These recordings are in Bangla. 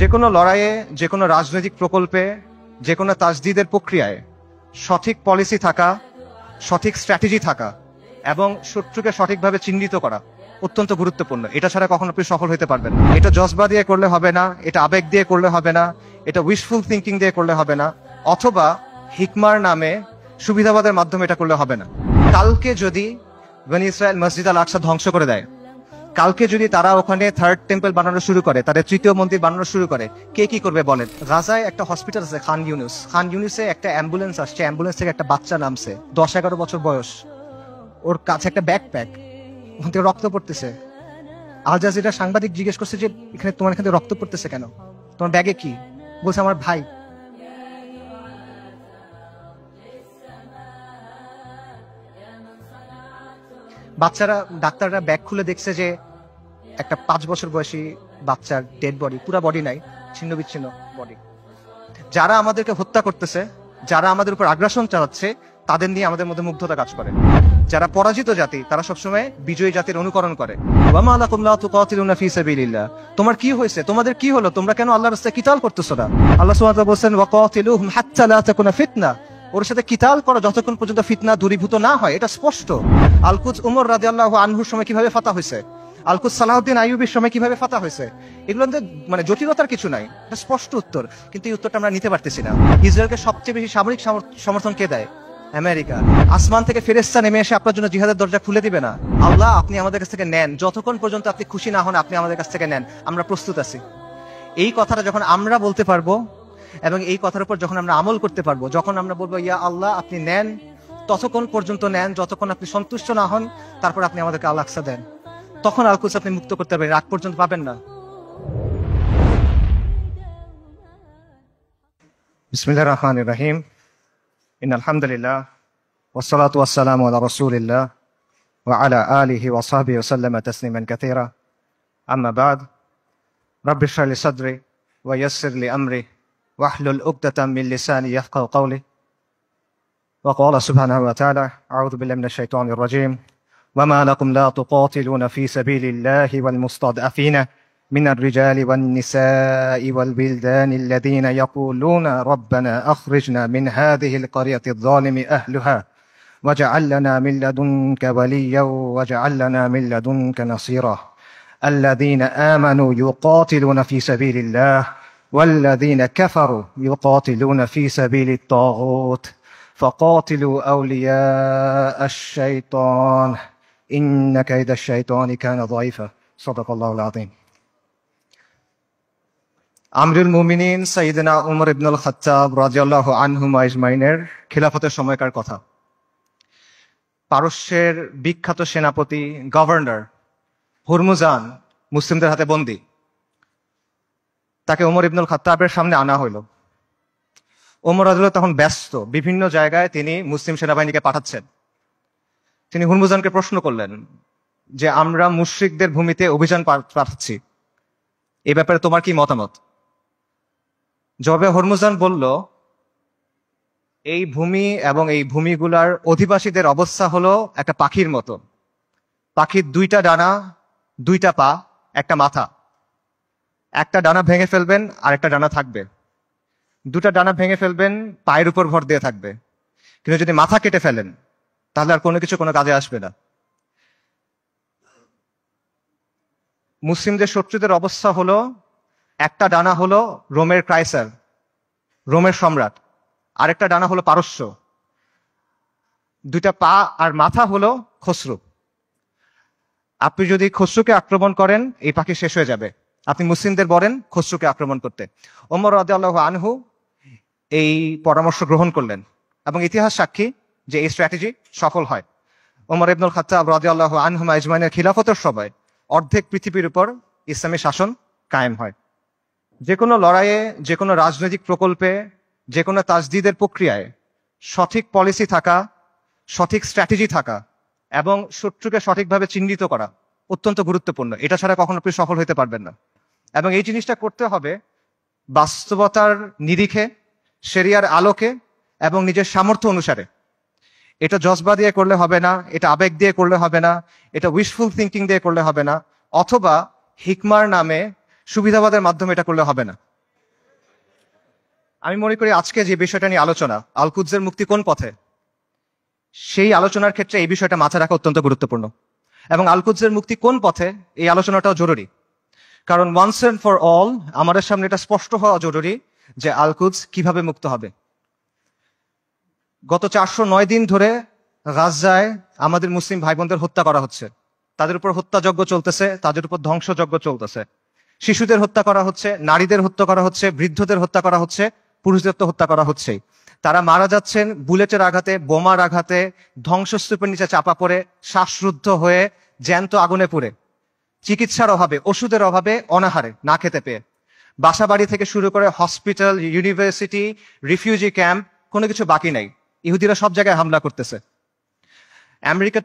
যে কোনো লড়াইয়ে, যে কোনো রাজনৈতিক প্রকল্পে, যে কোনো তাজদিদের প্রক্রিয়ায় সঠিক পলিসি থাকা, সঠিক স্ট্র্যাটেজি থাকা এবং শত্রুকে সঠিকভাবে চিহ্নিত করা অত্যন্ত গুরুত্বপূর্ণ। এটা ছাড়া কখনো আপনি সফল হতে পারবেন না। এটা জজবা দিয়ে করলে হবে না, এটা আবেগ দিয়ে করলে হবে না, এটা উইশফুল থিঙ্কিং দিয়ে করলে হবে না, অথবা হিকমার নামে সুবিধাবাদের মাধ্যমে এটা করলে হবে না। কালকে যদি বনি ইসরায়েল মসজিদ আল আকসা ধ্বংস করে দেয়, কালকে যদি তারা ওখানে থার্ড টেম্পল বানানো শুরু করে, তাদের তৃতীয় মন্দির বানানো শুরু করে, কে কি করবে বলেন? গাজায় একটা হসপিটাল আছে খান ইউনুস, খান ইউনুসে একটা অ্যাম্বুলেন্স আসছে, অ্যাম্বুলেন্স থেকে একটা বাচ্চা নামছে, 10-11 বছর বয়স, ওর কাছে একটা ব্যাকপ্যাক, ওখান থেকে রক্ত পড়তেছে। আল জাজিরা সাংবাদিক জিজ্ঞেস করছে যে এখানে তোমার এখানে রক্ত পড়তেছে কেন, তোমার ব্যাগে কি? বলছে আমার ভাই। বাচ্চারা, ডাক্তাররা ব্যাগ খুলে দেখছে যে একটা 5 বছর বয়সী বাচ্চার ডেড বডি, পুরা বডি নাই, ছিন্ন বিচ্ছিন্ন বডি। যারা আমাদেরকে হত্যা করতেছে, যারা আমাদের উপর আগ্রাসন চালাচ্ছে, তাদের নিয়ে আমাদের মধ্যে মুগ্ধতা কাজ করে। যারা পরাজিত জাতি, তারা সবসময় বিজয়ী জাতির অনুকরণ করে। ওয়ামা লাকুম লা তুকাতিলুনা ফি সাবিলিল্লাহ, তোমার কি হয়েছে, তোমাদের কি হলো, তোমরা কেন আল্লাহর রাস্তায় কিতাল করতেছো না? আল্লাহ সুবহানাহু ওয়া তাআলা বলেন ওয়াকাতিলুহুম হাত্তা লা তাকুনা ফিতনা, ওর সাথে কিতাল করো যতক্ষণ পর্যন্ত ফিতনা দূরীভূত না হয়। এটা স্পষ্ট। আল-কুদস উমর রাদিয়াল্লাহু আনহুর সময় কিভাবে ফাতা হয়েছে, আল-কুদস সালাহউদ্দিন আইয়ুবীর সময় কিভাবে ফাতা হয়েছে, এগুলো মানে জটিলতার কিছু নাই, এটা স্পষ্ট উত্তর। কিন্তু এই উত্তরটা আমরা নিতে পারতেছি না। ইসরায়েলকে সবচেয়ে বেশি সামরিক সমর্থন কে দেয়? আমেরিকা। আসমান থেকে ফেরেশতা নেমে এসে আপনার জন্য জিহাদের দরজা খুলে দিবে না? আল্লাহ, আপনি আমাদের কাছ থেকে নেন, যতক্ষণ পর্যন্ত আপনি খুশি না হন আপনি আমাদের কাছ থেকে নেন, আমরা প্রস্তুত আছি। এই কথাটা যখন আমরা বলতে পারবো এবং এই কথার উপর যখন আমরা আমল করতে পারবো, যখন আমরা বলবো ইয়া আল্লাহ আপনি নেন, ততক্ষণ পর্যন্ত নেন যতক্ষণ আপনি সন্তুষ্ট না হন, তারপর আপনি আমাদেরকে আল আকসা দেন, তখন আল-কুদস আপনি মুক্ত করতে পারবেন, রাগ পর্যন্ত পাবেন না। বিসমিল্লাহির রহমানির রহিম। ইন্নাল হামদুলিল্লাহ ওয়াসসালাতু ওয়াসসালামু আলা রাসূলিল্লাহ ওয়া আলা আলিহি ওয়া সাহবিহি ওয়া সাল্লামা তাসলিমান কাসীরা। আম্মা বাদ। রাব্বি ইশরাহ লি সাদরি ওয়া ইয়াসসির লি আমরি ওয়াহলুল উকদাতাম মিন লিসানি ইয়াফকাহু কওলি। ওয়া ক্বালা সুবহানাহু ওয়া তাআলা আউযু বিল্লাহি মিনাশ শাইতানির রাজীম। وما لكم لا تقاتلون في سبيل الله والمستضعفين من الرجال والنساء والولدان الذين يقولون ربنا أخرجنا من هذه القرية الظالم أهلها واجعل لنا من لدنك وليا واجعل لنا من لدنك نصيرا الذين آمنوا يقاتلون في سبيل الله والذين كفروا يقاتلون في سبيل الطاغوت فقاتلوا أولياء الشيطان إن كيد الشيطان كان ضعيفا صدق الله العظيم. আমিরুল মুমিনিন সাইয়েদনা উমর ইবনুল খাত্তাব রাদিয়াল্লাহু আনহুমা আজমাইনের খিলাফতের সময়কার কথা। পারস্যের বিখ্যাত সেনাপতি গভর্নর হুরমুজান মুসলিমদের হাতে বন্দী। তাকে উমর ইবনুল খাত্তাবের সামনে আনা হইল। ওমর রাদিয়াল্লাহু তখন ব্যস্ত, বিভিন্ন জায়গায় তিনি মুসলিম সেনাবাহিনীকে পাঠাচ্ছেন। তিনি হুরমুজানকে প্রশ্ন করলেন যে আমরা মুশরিকদের ভূমিতে অভিযান পাঠাচ্ছি, এই ব্যাপারে তোমার কি মতামত? জবাবে হুরমুজান বলল, এই ভূমি এবং এই ভূমিগুলার অধিবাসীদের অবস্থা হলো একটা পাখির মতো। পাখির 2টা ডানা, 2টা পা, একটা মাথা। একটা ডানা ভেঙে ফেলবেন আর একটা ডানা থাকবে। 2টা ডানা ভেঙে ফেলবেন, পায়ের উপর ভর দিয়ে থাকবে। কিন্তু যদি মাথা কেটে ফেলেন তাহলে আর কোনো কিছু কোনো কাজে আসবে না। মুসলিমদের শত্রুদের অবস্থা হলো একটা ডানা হলো রোমের কায়সার, রোমের সম্রাট, আরেকটা ডানা হলো পারস্য, 2টা পা আর মাথা হলো খসরু। আপনি যদি খসরুকে আক্রমণ করেন এই পাখি শেষ হয়ে যাবে। আপনি মুসলিমদের বলেন খসরুকে আক্রমণ করতে। ওমর রাদিয়াল্লাহু আনহু এই পরামর্শ গ্রহণ করলেন এবং ইতিহাস সাক্ষী যে এই স্ট্র্যাটেজি সফল হয়। ওমর ইবনুল খাত্তাব রাদিয়াল্লাহু আনহুমা আজমাইনের খিলাফতের সময় অর্ধেক পৃথিবীর উপর ইসলামী শাসন কায়েম হয়। যে কোনো লড়াইয়ে, যে কোনো রাজনৈতিক প্রকল্পে, যে কোনো তাজদিদের প্রক্রিয়ায় সঠিক পলিসি থাকা, সঠিক স্ট্র্যাটেজি থাকা এবং শত্রুকে সঠিকভাবে চিহ্নিত করা অত্যন্ত গুরুত্বপূর্ণ। এটা ছাড়া কখনো আপনি সফল হতে পারবেন না। এবং এই জিনিসটা করতে হবে বাস্তবতার নিরিখে, শরিয়ার আলোকে এবং নিজের সামর্থ্য অনুসারে। এটা জজবা দিয়ে করলে হবে না, এটা আবেগ দিয়ে করলে হবে না, এটা উইশফুল থিঙ্কিং দিয়ে করলে হবে না, অথবা হিকমার নামে সুবিধাবাদের মাধ্যমে এটা করলে হবে না। আমি মনে করি আজকে যে বিষয়টা নিয়ে আলোচনা, আল কুদসের মুক্তি কোন পথে, সেই আলোচনার ক্ষেত্রে এই বিষয়টা মাথায় রাখা অত্যন্ত গুরুত্বপূর্ণ। এবং আল কুদসের মুক্তি কোন পথে এই আলোচনাটাও জরুরি, কারণ ওয়ান্স এন্ড ফর অল আমাদের সামনে এটা স্পষ্ট হওয়া জরুরি যে আল কুদস কিভাবে মুক্ত হবে। গত 409 দিন ধরে গাজায় আমাদের মুসলিম ভাই বোনদের হত্যা করা হচ্ছে, তাদের উপর হত্যাযজ্ঞ চলতেছে, তাদের উপর ধ্বংসযজ্ঞ চলতেছে। শিশুদের হত্যা করা হচ্ছে, নারীদের হত্যা করা হচ্ছে, বৃদ্ধদের হত্যা করা হচ্ছে, পুরুষদের তো হত্যা করা হচ্ছেই। তারা মারা যাচ্ছেন বুলেটের আঘাতে, বোমার আঘাতে, ধ্বংসস্তূপের নিচে চাপা পড়ে, শ্বাসরুদ্ধ হয়ে, জ্যান্ত আগুনে পুড়ে, চিকিৎসার অভাবে, ওষুধের অভাবে, অনাহারে, না খেতে পেয়ে। বাসা বাড়ি থেকে শুরু করে হসপিটাল, ইউনিভার্সিটি, রিফিউজি ক্যাম্প, কোনো কিছু বাকি নাই। ইহুদিরা সব জায়গায় হামলা করতেছে। আমেরিকা,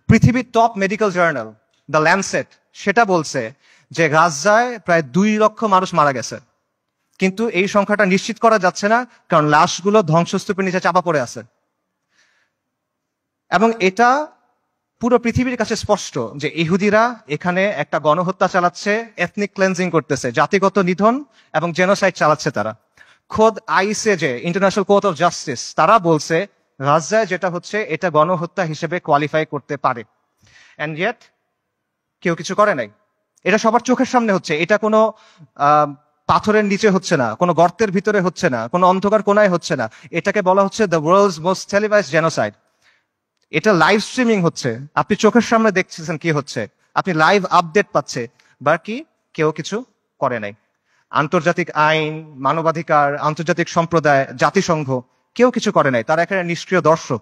পৃথিবীর top medical journal the Landsat সেটা বলছে যে গাজায় প্রায় 2 লক্ষ মানুষ মারা গেছে, কিন্তু এই সংখ্যাটা নিশ্চিত করা যাচ্ছে না, কারণ লাশগুলো ধ্বংসস্তূপের নিচে চাপা পড়ে আছে। এবং এটা পুরো পৃথিবীর কাছে স্পষ্ট যে ইহুদিরা এখানে একটা গণহত্যা চালাচ্ছে, এথনিক ক্লেন্সিং করতেছে, জাতিগত নিধন এবং জেনোসাইড চালাচ্ছে তারা। খোদ ICJ, international court of justice, তারা বলছে গাজায় যেটা হচ্ছে এটা গণহত্যা হিসেবে কোয়ালিফাই করতে পারে। এন্ড ইয়েট কেউ কিছু করে নাই। এটা সবার চোখের সামনে হচ্ছে, এটা কোনো পাথরের নিচে হচ্ছে না, কোনো গর্তের ভিতরে হচ্ছে না, কোনো অন্ধকার কোনায় হচ্ছে না। এটাকে বলা হচ্ছে the world's most televised genocide. এটা লাইভ স্ট্রিমিং হচ্ছে, আপনি চোখের সামনে দেখছেন কি হচ্ছে, আপনি লাইভ আপডেট পাচ্ছে, বাকি কেউ কিছু করে নাই। আন্তর্জাতিক আইন, মানবাধিকার, আন্তর্জাতিক সম্প্রদায়, জাতিসংঘ কেউ কিছু করে নাই, তারা এখানে নিষ্ক্রিয় দর্শক।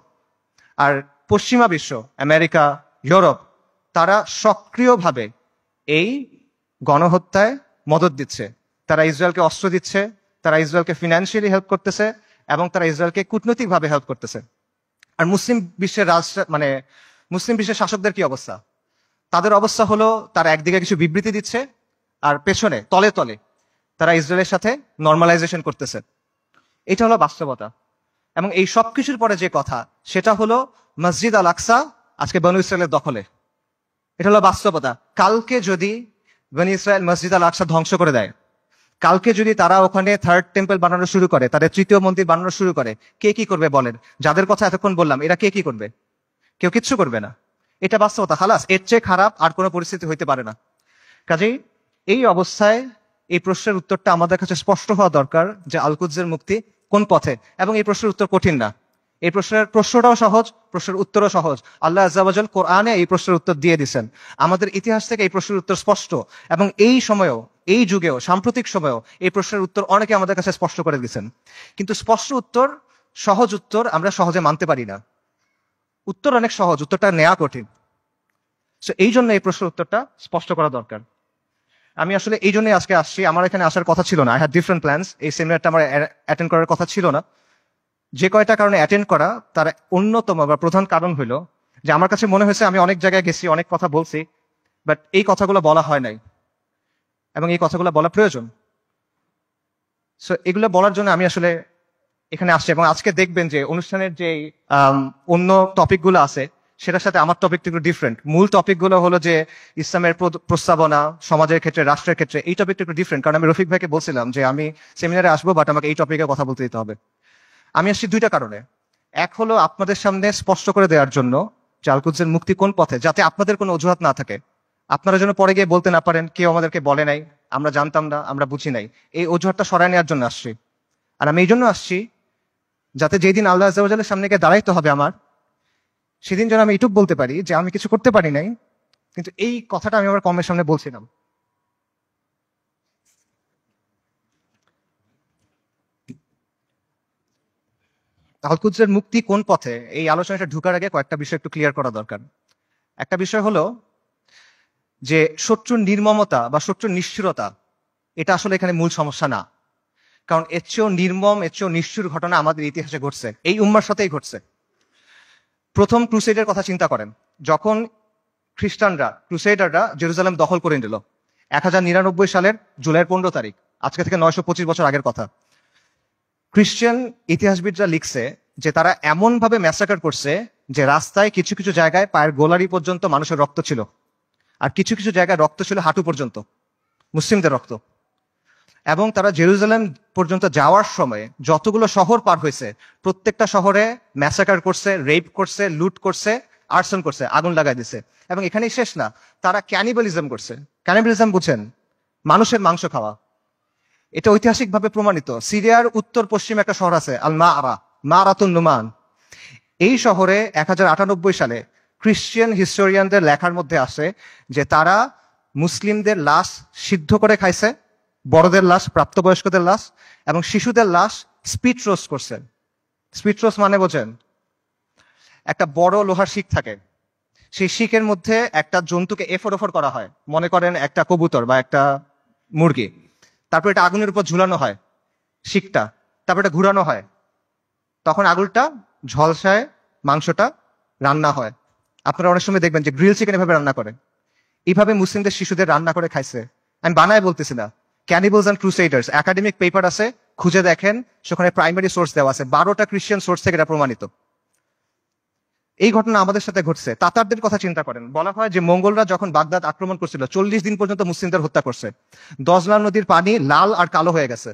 আর পশ্চিমা বিশ্ব, আমেরিকা, ইউরোপ, তারা সক্রিয়ভাবে এই গণহত্যায় মদত দিচ্ছে। তারা ইসরায়েলকে অস্ত্র দিচ্ছে, তারা ইসরায়েলকে ফিনান্সিয়ালি হেল্প করতেছে, এবং তারা ইসরায়েলকে কূটনৈতিকভাবে হেল্প করতেছে। আর মুসলিম বিশ্বের মুসলিম বিশ্বের শাসকদের কি অবস্থা? তাদের অবস্থা হলো তারা একদিকে কিছু বিবৃতি দিচ্ছে, আর পেছনে তলে তলে তারা ইসরায়েলের সাথে নর্মালাইজেশন করতেছে। এটা হলো বাস্তবতা। এবং এই সব কিছুর পরে যে কথা, সেটা হলো মসজিদ আল আকসা আজকে বনু ইসরায়েলের দখলে। এটা হলো বাস্তবতা। কালকে যদি বনু ইসরায়েল মসজিদ আল আকসা ধ্বংস করে দেয়, কালকে যদি তারা ওখানে থার্ড টেম্পল বানানো শুরু করে, তাদের তৃতীয় মন্দির বানানো শুরু করে, কে কি করবে বলেন? যাদের কথা এতক্ষণ বললাম, এরা কে কি করবে? কেউ কিচ্ছু করবে না। এটা বাস্তবতা। খালাস, এর চেয়ে খারাপ আর কোনো পরিস্থিতি হইতে পারে না। কাজেই এই অবস্থায় এই প্রশ্নের উত্তরটা আমাদের কাছে স্পষ্ট হওয়া দরকার যে আল কুদসের মুক্তি কোন পথে। এবং এই প্রশ্নের উত্তর কঠিন না, এই প্রশ্নটাও সহজ, প্রশ্নের উত্তরও সহজ। আল্লাহ আজ্জা ওয়া জাল কোরআনে এই প্রশ্নের উত্তর দিয়ে দিচ্ছেন। আমাদের ইতিহাস থেকে এই প্রশ্নের উত্তর স্পষ্ট, এবং এই সময়েও, এই যুগেও, সাম্প্রতিক সময়েও এই প্রশ্নের উত্তর অনেকে আমাদের কাছে স্পষ্ট করে দিচ্ছেন। কিন্তু স্পষ্ট উত্তর, সহজ উত্তর আমরা সহজে মানতে পারি না। উত্তর অনেক সহজ, উত্তরটা নেওয়া কঠিন। সো এই জন্য এই প্রশ্নের উত্তরটা স্পষ্ট করা দরকার। আমি আসলে এই জন্যই আজকে আসছি। আমার এখানে আসার কথা ছিল না, আই হ্যাড ডিফারেন্ট প্ল্যানস। এই সেমিনারটা আমার অ্যাটেন্ড করার কথা ছিল না। যে কয়টা কারণে অ্যাটেন্ড করা, তার অন্যতম বা প্রধান কারণ হলো যে আমার কাছে মনে হয়েছে আমি অনেক জায়গায় গেছি, অনেক কথা বলছি, বাট এই কথাগুলো বলা হয় নাই, এবং এই কথাগুলো বলা প্রয়োজন। সো এগুলো বলার জন্য আমি আসলে এখানে আসছি। এবং আজকে দেখবেন যে অনুষ্ঠানের যে অন্য টপিকগুলো আছে, সেটার সাথে আমার টপিকটা একটু ডিফারেন্ট। মূল টপিকগুলো হলো যে ইসলামের প্রস্তাবনা, সমাজের ক্ষেত্রে, রাষ্ট্রের ক্ষেত্রে। এই টপিকটা একটু ডিফারেন্ট, কারণ আমি রফিক ভাইকে বলছিলাম যে আমি সেমিনারে আসবো, বাট আমাকে এই টপিকে কথা বলতে দিতে হবে। আমি আসছি দুইটা কারণে। এক হলো আপনাদের সামনে স্পষ্ট করে দেওয়ার জন্য যে আল কুদসের মুক্তি কোন পথে, যাতে আপনাদের কোনো অজুহাত না থাকে, আপনারা যেন পরে গিয়ে বলতে না পারেন কেউ আমাদেরকে বলে নাই, আমরা জানতাম না, আমরা বুঝি নাই। এই অজুহাতটা সরায় নেওয়ার জন্য আসছি। আর আমি এই জন্য আসছি যাতে যেই দিন আল্লাহ আজ্জা ওয়া জালের সামনে গিয়ে দাঁড়াইতে হবে আমার, সেদিন যেন আমি এটুক বলতে পারি যে আমি কিছু করতে পারি নাই, কিন্তু এই কথাটা আমি আমার কমের সামনে বলছিলাম। আল কুদসের মুক্তি কোন পথে, এই আলোচনাটা ঢুকার আগে কয়েকটা বিষয় একটু ক্লিয়ার করা দরকার। একটা বিষয় হলো যে শত্রুর নির্মমতা বা শত্রুর নিষ্ঠুরতা, এটা আসলে এখানে মূল সমস্যা না। কারণ এর চেয়েও নির্মম, এর চেয়েও নিষ্ঠুর ঘটনা আমাদের ইতিহাসে ঘটছে, এই উম্মার সাথেই ঘটছে। প্রথম ক্রুসেডের কথা চিন্তা করেন, যখন ক্রুসেডাররা জেরুজালেম দখল করে নিল 1099 সালের জুলাইয়ের 15 তারিখ, আজকে থেকে 925 বছর আগের কথা। খ্রিস্টান ইতিহাসবিদরা লিখছে যে তারা এমন ভাবে ম্যাসাকার করছে যে রাস্তায় কিছু কিছু জায়গায় পায়ের গোলারি পর্যন্ত মানুষের রক্ত ছিল, আর কিছু কিছু জায়গায় রক্ত ছিল হাঁটু পর্যন্ত, মুসলিমদের রক্ত। এবং তারা জেরুজালেম পর্যন্ত যাওয়ার সময় যতগুলো শহর পার হয়েছে প্রত্যেকটা শহরে ম্যাসাকার করছে, রেপ করছে, লুট করছে, আর্সন করছে, আগুন লাগাই দিছে। এবং এখানেই শেষ না, তারা ক্যানিবালিজম করছে। ক্যানিবালিজম বুঝেন? মানুষের মাংস খাওয়া। এটা ঐতিহাসিকভাবে প্রমাণিত। সিরিয়ার উত্তর পশ্চিমে একটা শহর আছে আল মারাতুন নুমান। এই শহরে 1098 সালে খ্রিস্টিয়ান হিস্টোরিয়ানদের লেখার মধ্যে আসে যে তারা মুসলিমদের লাশ সিদ্ধ করে খাইছে, বড়দের লাশ, প্রাপ্তবয়স্কদের লাশ এবং শিশুদের লাশ স্পিড রোস্ট করছে। স্পিড রোস্ট মানে বোঝেন? একটা বড় লোহার শিক থাকে, সেই শিকের মধ্যে একটা জন্তুকে এফর ওফর করা হয়, মনে করেন একটা কবুতর বা একটা মুরগি। তারপর এটা আগুনের উপর ঝুলানো হয় শিকটা, তারপর এটা ঘুরানো হয়, তখন আগুনটা ঝলসায় মাংসটা রান্না হয়। আপনারা অনেক সময় দেখবেন যে গ্রিল চিকেন এভাবে রান্না করে। এইভাবে মুসলিমদের শিশুদের রান্না করে খাইছে। আমি বানায় বলতেছি না। ক্যানিবলস অ্যান্ড ক্রুসেডার্স একাডেমিক পেপার আছে, খুঁজে দেখেন, সেখানে প্রাইমারি সোর্স দেওয়া আছে, 12টা খ্রিস্টান সোর্স থেকে এটা প্রমাণিত। এই ঘটনা আমাদের সাথে ঘটছে। তাতারদের কথা চিন্তা করেন, বলা হয় যে মঙ্গলরা যখন বাগদাদ আক্রমণ করছিল 40 দিন পর্যন্ত মুসলিমদের হত্যা করছে। দজলা নদীর পানি লাল আর কালো হয়ে গেছে।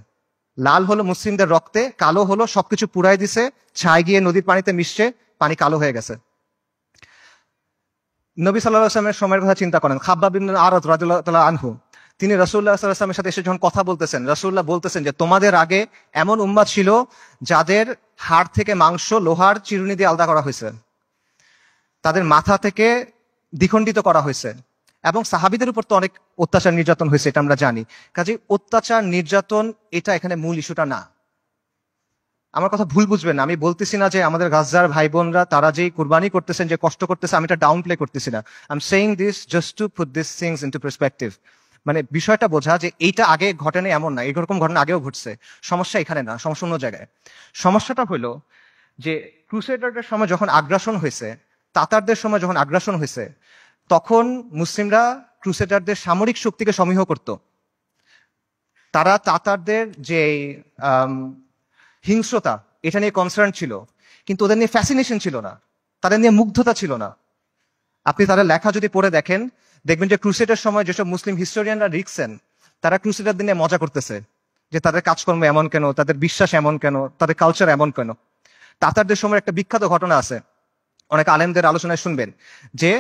লাল হলো মুসলিমদের রক্তে, কালো হলো সবকিছু পুরাই দিছে, ছাই গিয়ে নদীর পানিতে মিশছে, পানি কালো হয়ে গেছে। নবী সাল্লাল্লাহু আলাইহি ওয়াসাল্লামের সময়ের কথা চিন্তা করেন। খাব্বাব ইবনে আরাদ রাদিয়াল্লাহু তাআলা আনহু, তিনি রাসূলুল্লাহ সাল্লাল্লাহু আলাইহি ওয়াসাল্লামের সাথে এসে যখন কথা বলতেছেন, রাসূলুল্লাহ বলতেছেন যে তোমাদের আগে এমন উম্মাত ছিল যাদের হাড় থেকে মাংস লোহার চিরুনি দিয়ে আলাদা করা হয়েছে, তাদের মাথা থেকে দ্বিখণ্ডিত করা হয়েছে, এবং সাহাবীদের উপর তো অনেক অত্যাচার নির্যাতন হয়েছে, এটা আমরা জানি। কাজেই অত্যাচার নির্যাতন এটা এখানে মূল ইস্যুটা না। আমার কথা ভুল বুঝবেন না, আমি বলতেছি না যে আমাদের গাজার ভাই বোনরা তারা যেই কুরবানি করতেছেন, যে কষ্ট করতেছে, আমি এটা ডাউন প্লে করতেছি না। I am saying this just to put this things into perspective. মানে বিষয়টা বোঝা যে এইটা আগে ঘটেনি এমন না, এরকম ঘটনা আগেও ঘটছে। সমস্যা এখানে না, সমস্যা অন্য জায়গায়। সমস্যাটা হলো যে ক্রুসেডারদের সময় যখন আগ্রাসন হয়েছে, তাতারদের সময় যখন আগ্রাসন হয়েছে, তখন মুসলিমরা ক্রুসেডারদের সামরিক শক্তিকে সমীহ করত। তারা তাতারদের যে হিংস্রতা, এটা নিয়ে কনসার্ন ছিল, কিন্তু ওদের নিয়ে ফ্যাসিনেশন ছিল না, তাদের নিয়ে মুগ্ধতা ছিল না। আপনি তাদের লেখা যদি পড়ে দেখেন, দেখবেন যে ক্রুসেডের সময় যেসব মুসলিম হিস্টোরিয়ানরা লিখছেন, তারা ক্রুসেডারদের নিয়ে মজা করতেছে যে তাদের কাজকর্ম এমন কেন, তাদের বিশ্বাস এমন কেন, তাদের কালচার এমন কেন। তাতারদের সময় একটা বিখ্যাত ঘটনা আছে, অনেক আলেমদের আলোচনায় শুনবেন, যে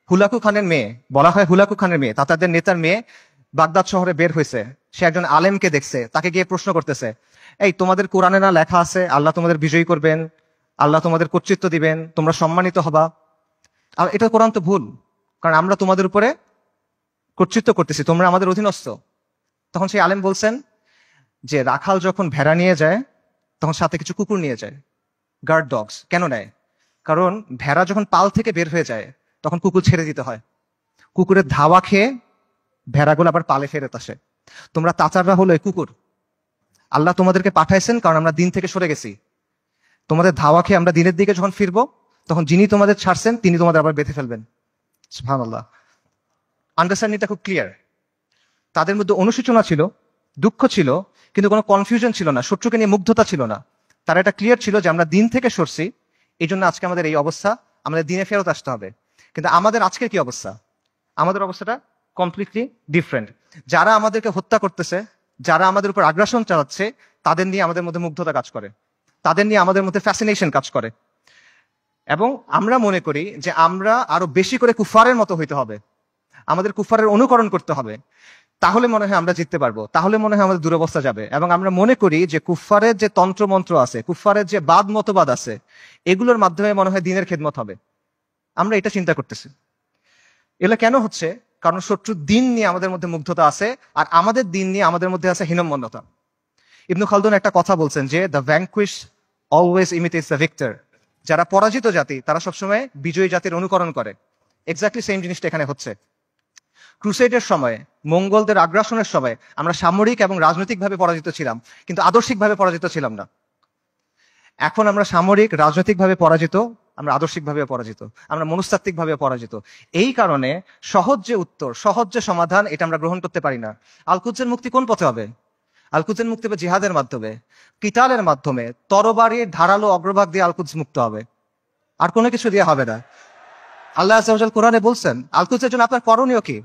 হুলাকু খানের মেয়ে, বলা হয় হুলাকু খানের মেয়ে, তাতারদের নেতার মেয়ে বাগদাদ শহরে বের হয়েছে। সে একজন আলেমকে দেখছে, তাকে গিয়ে প্রশ্ন করতেছে, এই তোমাদের কোরআনে না লেখা আছে আল্লাহ তোমাদের বিজয়ী করবেন, আল্লাহ তোমাদের কর্তৃত্ব দিবেন, তোমরা সম্মানিত হবা? আর এটা কোরআন তো ভুল, কারণ আমরা তোমাদের উপরে কর্তৃত্ব করতেছি, তোমরা আমাদের অধীনস্থ। তখন সেই আলেম বলছেন যে রাখাল যখন ভেড়া নিয়ে যায় তখন সাথে কিছু কুকুর নিয়ে যায়, গার্ড ডগস। কেন নেয়? কারণ ভেড়া যখন পাল থেকে বের হয়ে যায় তখন কুকুর ছেড়ে দিতে হয়, কুকুরের ধাওয়া খেয়ে ভেড়াগুলো আবার পালে ফেরত আসে। তোমরা তাতাররা হলো এই কুকুর। আল্লাহ তোমাদেরকে পাঠাইছেন কারণ আমরা দিন থেকে সরে গেছি, তোমাদের ধাওয়া খেয়ে আমরা দিনের দিকে যখন ফিরবো তখন যিনি তোমাদের ছাড়ছেন তিনি তোমাদের আবার বেঁধে ফেলবেন। সুবহানাল্লাহ। আন্ডারস্ট্যান্ডিংটা খুব ক্লিয়ার। তাদের মধ্যে অনুশোচনা ছিল, দুঃখ ছিল, কিন্তু কোনো কনফিউশন ছিল না, শত্রুকে নিয়ে মুগ্ধতা ছিল না। তারা এটা ক্লিয়ার ছিল যে আমরা দিন থেকে সরছি, এই জন্য আজকে আমাদের এই অবস্থা, আমাদের দিনে ফেরত আসতে হবে। কিন্তু আমাদের আজকের কি অবস্থা? আমাদের অবস্থাটা কমপ্লিটলি ডিফারেন্ট। যারা আমাদেরকে হত্যা করতেছে, যারা আমাদের উপর আগ্রাসন চালাচ্ছে, তাদের নিয়ে আমাদের মধ্যে মুগ্ধতা কাজ করে, তাদের নিয়ে আমাদের মধ্যে ফ্যাসিনেশন কাজ করে, এবং আমরা মনে করি যে আমরা আরো বেশি করে কুফারের মতো হইতে হবে, আমাদের কুফারের অনুকরণ করতে হবে, তাহলে মনে হয় আমরা জিততে পারবো, তাহলে মনে হয় আমাদের দুরবস্থা যাবে। এবং আমরা মনে করি যে কুফারের যে তন্ত্রমন্ত্র আছে, কুফারের যে বাদ মতবাদ আছে, এগুলোর মাধ্যমে মনে হয় দিনের খেদমত হবে। আমরা এটা চিন্তা করতেছি। এগুলো কেন হচ্ছে? কারণ শত্রুর দিন নিয়ে আমাদের মধ্যে মুগ্ধতা আছে, আর আমাদের দিন নিয়ে আমাদের মধ্যে আছে হীনম্মন্যতা। ইবনু খালদুন একটা কথা বলছেন যে the vanquished always imitates the victor. যারা পরাজিত জাতি তারা সবসময় বিজয়ী জাতির অনুকরণ করে। এক্স্যাক্টলি সেম জিনিসটা এখানে হচ্ছে। ক্রুসেডের সময়, মঙ্গলদের আগ্রাসনের সময় আমরা সামরিক এবং রাজনৈতিকভাবে পরাজিত ছিলাম, কিন্তু আদর্শিকভাবে পরাজিত ছিলাম না। এখন আমরা সামরিক রাজনৈতিকভাবে পরাজিত, আমরা আদর্শিকভাবে পরাজিত, আমরা মনস্তাত্ত্বিকভাবে পরাজিত। এই কারণে সহজ যে উত্তর, সহজ যে সমাধান, এটা আমরা গ্রহণ করতে পারি না। আল-কুদসের মুক্তি কোন পথে হবে? আল-কুদসের মুক্তি হবে জিহাদের মাধ্যমে, কিতালের মাধ্যমে, তরবারির ধারালো অগ্রভাগ দিয়ে আল-কুদস মুক্ত হবে, আর কোনো কিছু দিয়ে হবে না। আল্লাহ আযজা ওয়া জাল কোরআনে বলছেন আল-কুদসের জন্য আপনার করণীয় কি?